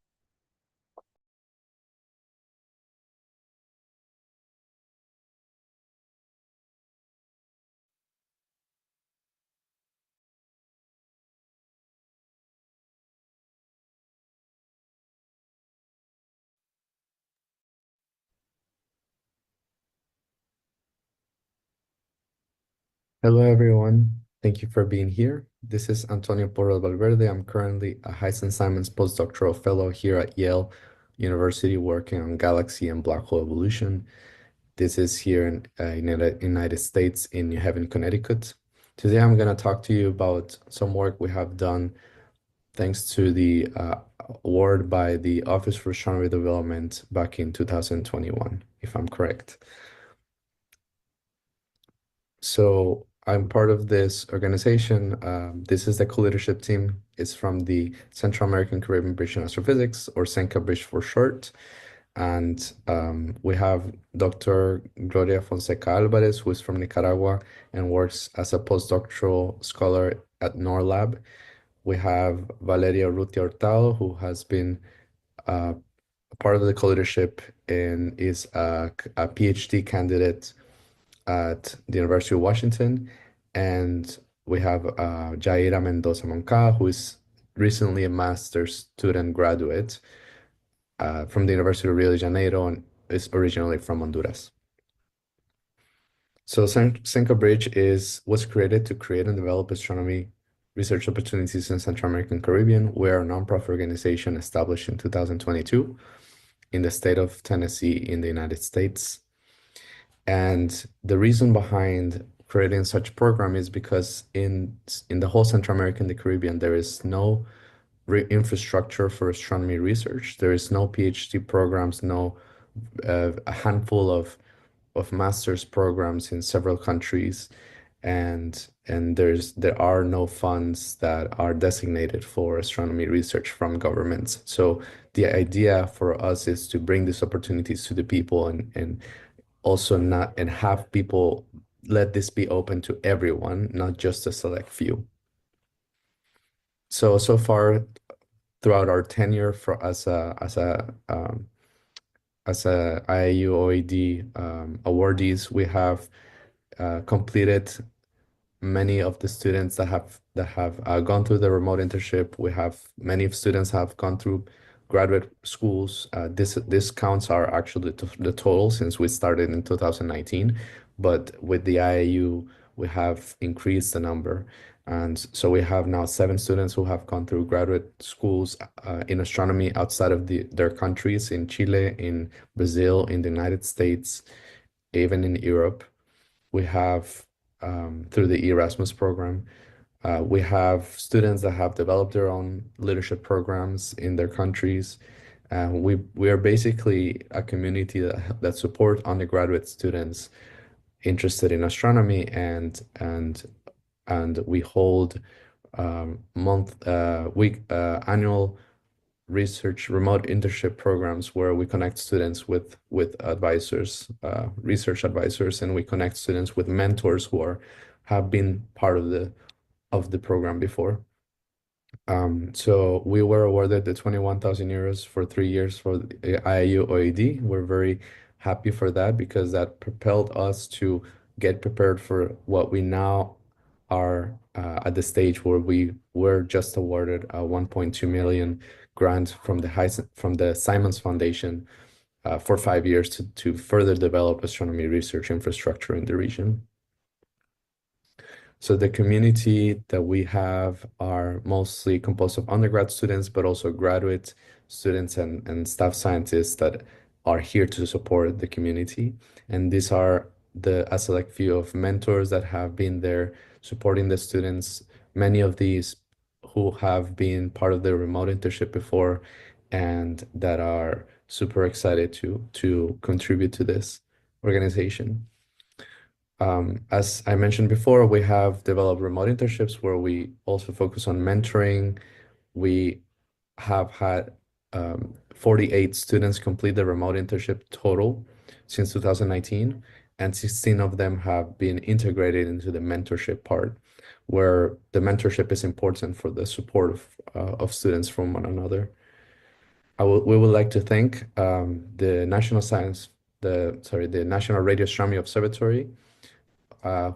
Hello, everyone. Thank you for being here. This is Antonio Porro Valverde. I'm currently a Hyson-Simons postdoctoral fellow here at Yale University working on galaxy and black hole evolution. This is here in the United States in New Haven, Connecticut. Today, I'm going to talk to you about some work we have done thanks to the award by the Office for Astronomy Development back in 2021, if I'm correct. So I'm part of this organization. This is the co-leadership team. It's from the Central American Caribbean Bridge in Astrophysics, or CENCA Bridge for short. And we have Dr. Gloria Fonseca Alvarez, who is from Nicaragua and works as a postdoctoral scholar at NORLab. We have Valeria Urrutia Hurtado, who has been part of the co-leadership and is a PhD candidate at the University of Washington. And we have Jaira Mendoza Monca, who is recently a master's student graduate from the University of Rio de Janeiro and is originally from Honduras. So Senka Bridge was created to create and develop astronomy research opportunities in Central America and Caribbean. We are a nonprofit organization established in 2022 in the state of Tennessee in the United States. And the reason behind creating such program is because in the whole Central America and the Caribbean, there is no infrastructure for astronomy research. There is no PhD programs, no a handful of master's programs in several countries, and there are no funds that are designated for astronomy research from governments. So the idea for us is to bring these opportunities to the people and also not and have people let this be open to everyone, not just a select few. So far throughout our tenure as a IAU OED awardees, we have completed many of the students that have gone through the remote internship. We have many students have gone through graduate schools. This counts are actually the total since we started in 2019, but with the IAU we have increased the number, and so we have now 7 students who have gone through graduate schools in astronomy outside of their countries, in Chile, in Brazil, in the United States, even in Europe. We have through the Erasmus program. We have students that have developed their own leadership programs in their countries. We are basically a community that support undergraduate students interested in astronomy, and we hold annual research remote internship programs where we connect students with advisors, research advisors, and we connect students with mentors who have been part of the program before. So we were awarded the 21,000 euros for 3 years for the IAU OED. We're very happy for that because that propelled us to get prepared for what we now are at the stage where we were just awarded a 1.2 million grant from the Simons Foundation for 5 years to further develop astronomy research infrastructure in the region. So the community that we have are mostly composed of undergrad students, but also graduate students and staff scientists that are here to support the community. And these are a select few of mentors that have been there supporting the students, many of these who have been part of the remote internship before and that are super excited to contribute to this organization. As I mentioned before, we have developed remote internships where we also focus on mentoring. We have had 48 students complete the remote internship total since 2019, and 16 of them have been integrated into the mentorship part, where the mentorship is important for the support of students from one another. We would like to thank the National Radio Astronomy Observatory,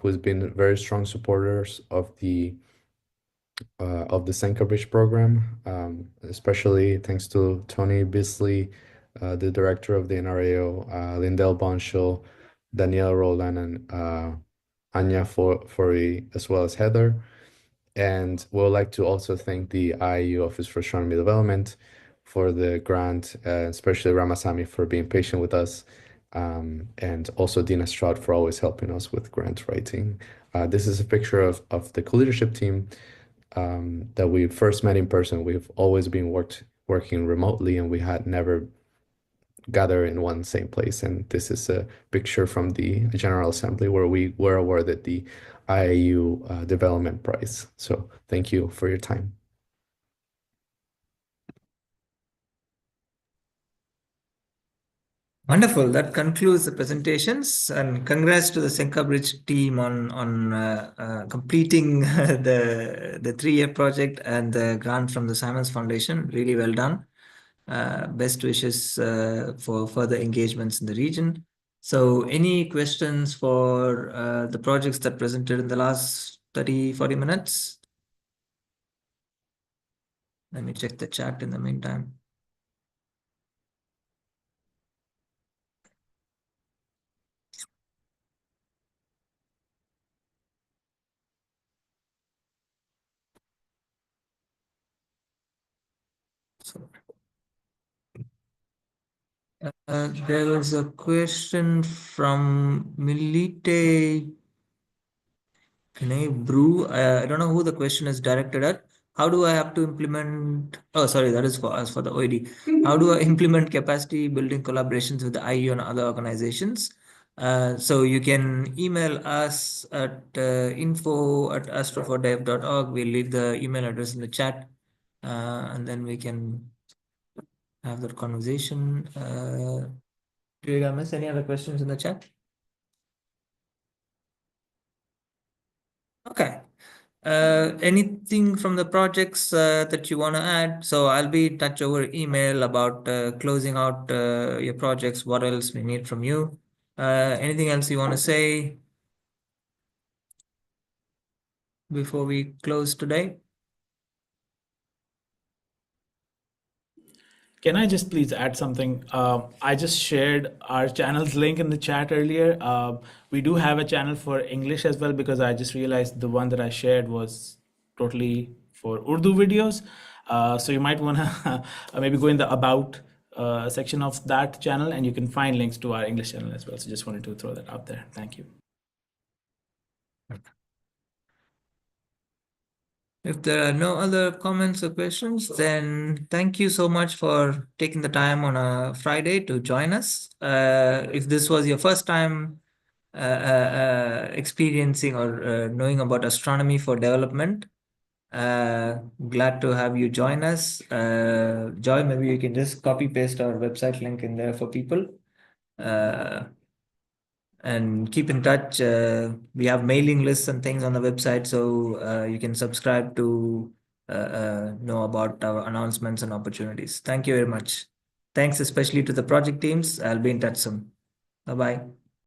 who's been very strong supporters of the Senka Bridge program, especially thanks to Tony Bisley, the director of the NRAO, Lindell Bonschel, Danielle Roland, and Anya Fori, as well as Heather. And we would like to also thank the IAU Office for Astronomy Development for the grant, especially Ramasamy for being patient with us, and also Dina Stroud for always helping us with grant writing. This is a picture of the co-leadership team that we first met in person. We've always been working remotely, and we had never gathered in one same place. And this is a picture from the General Assembly where we were awarded the IAU Development Prize. So thank you for your time. Wonderful. That concludes the presentations, and congrats to the Senka Bridge team on completing the 3-year project and the grant from the Simons Foundation. Really well done. Best wishes for further engagements in the region. So any questions for the projects that presented in the last 30-40 minutes? Let me check the chat in the meantime. So, there was a question from Milite Brew. I don't know who the question is directed at. How do I have to implement? Oh, sorry, that is for us for the OED. How do I implement capacity building collaborations with the IU and other organizations? So you can email us at info@astrofordev.org. We'll leave the email address in the chat, and then we can have that conversation. Did I miss any other questions in the chat? Okay. Anything from the projects that you want to add? So I'll be in touch over email about closing out your projects. What else we need from you? Anything else you want to say before we close today? Can I just please add something? I just shared our channel's link in the chat earlier. We do have a channel for English as well, because I just realized the one that I shared was totally for Urdu videos. So you might want to maybe go in the About section of that channel, and you can find links to our English channel as well. So just wanted to throw that out there. Thank you. If there are no other comments or questions, then thank you so much for taking the time on a Friday to join us. If this was your first time experiencing or knowing about astronomy for development, glad to have you join us. Joy, maybe you can just copy paste our website link in there for people. And keep in touch. We have mailing lists and things on the website, so you can subscribe to know about our announcements and opportunities. Thank you very much. Thanks especially to the project teams. I'll be in touch soon. Bye-bye.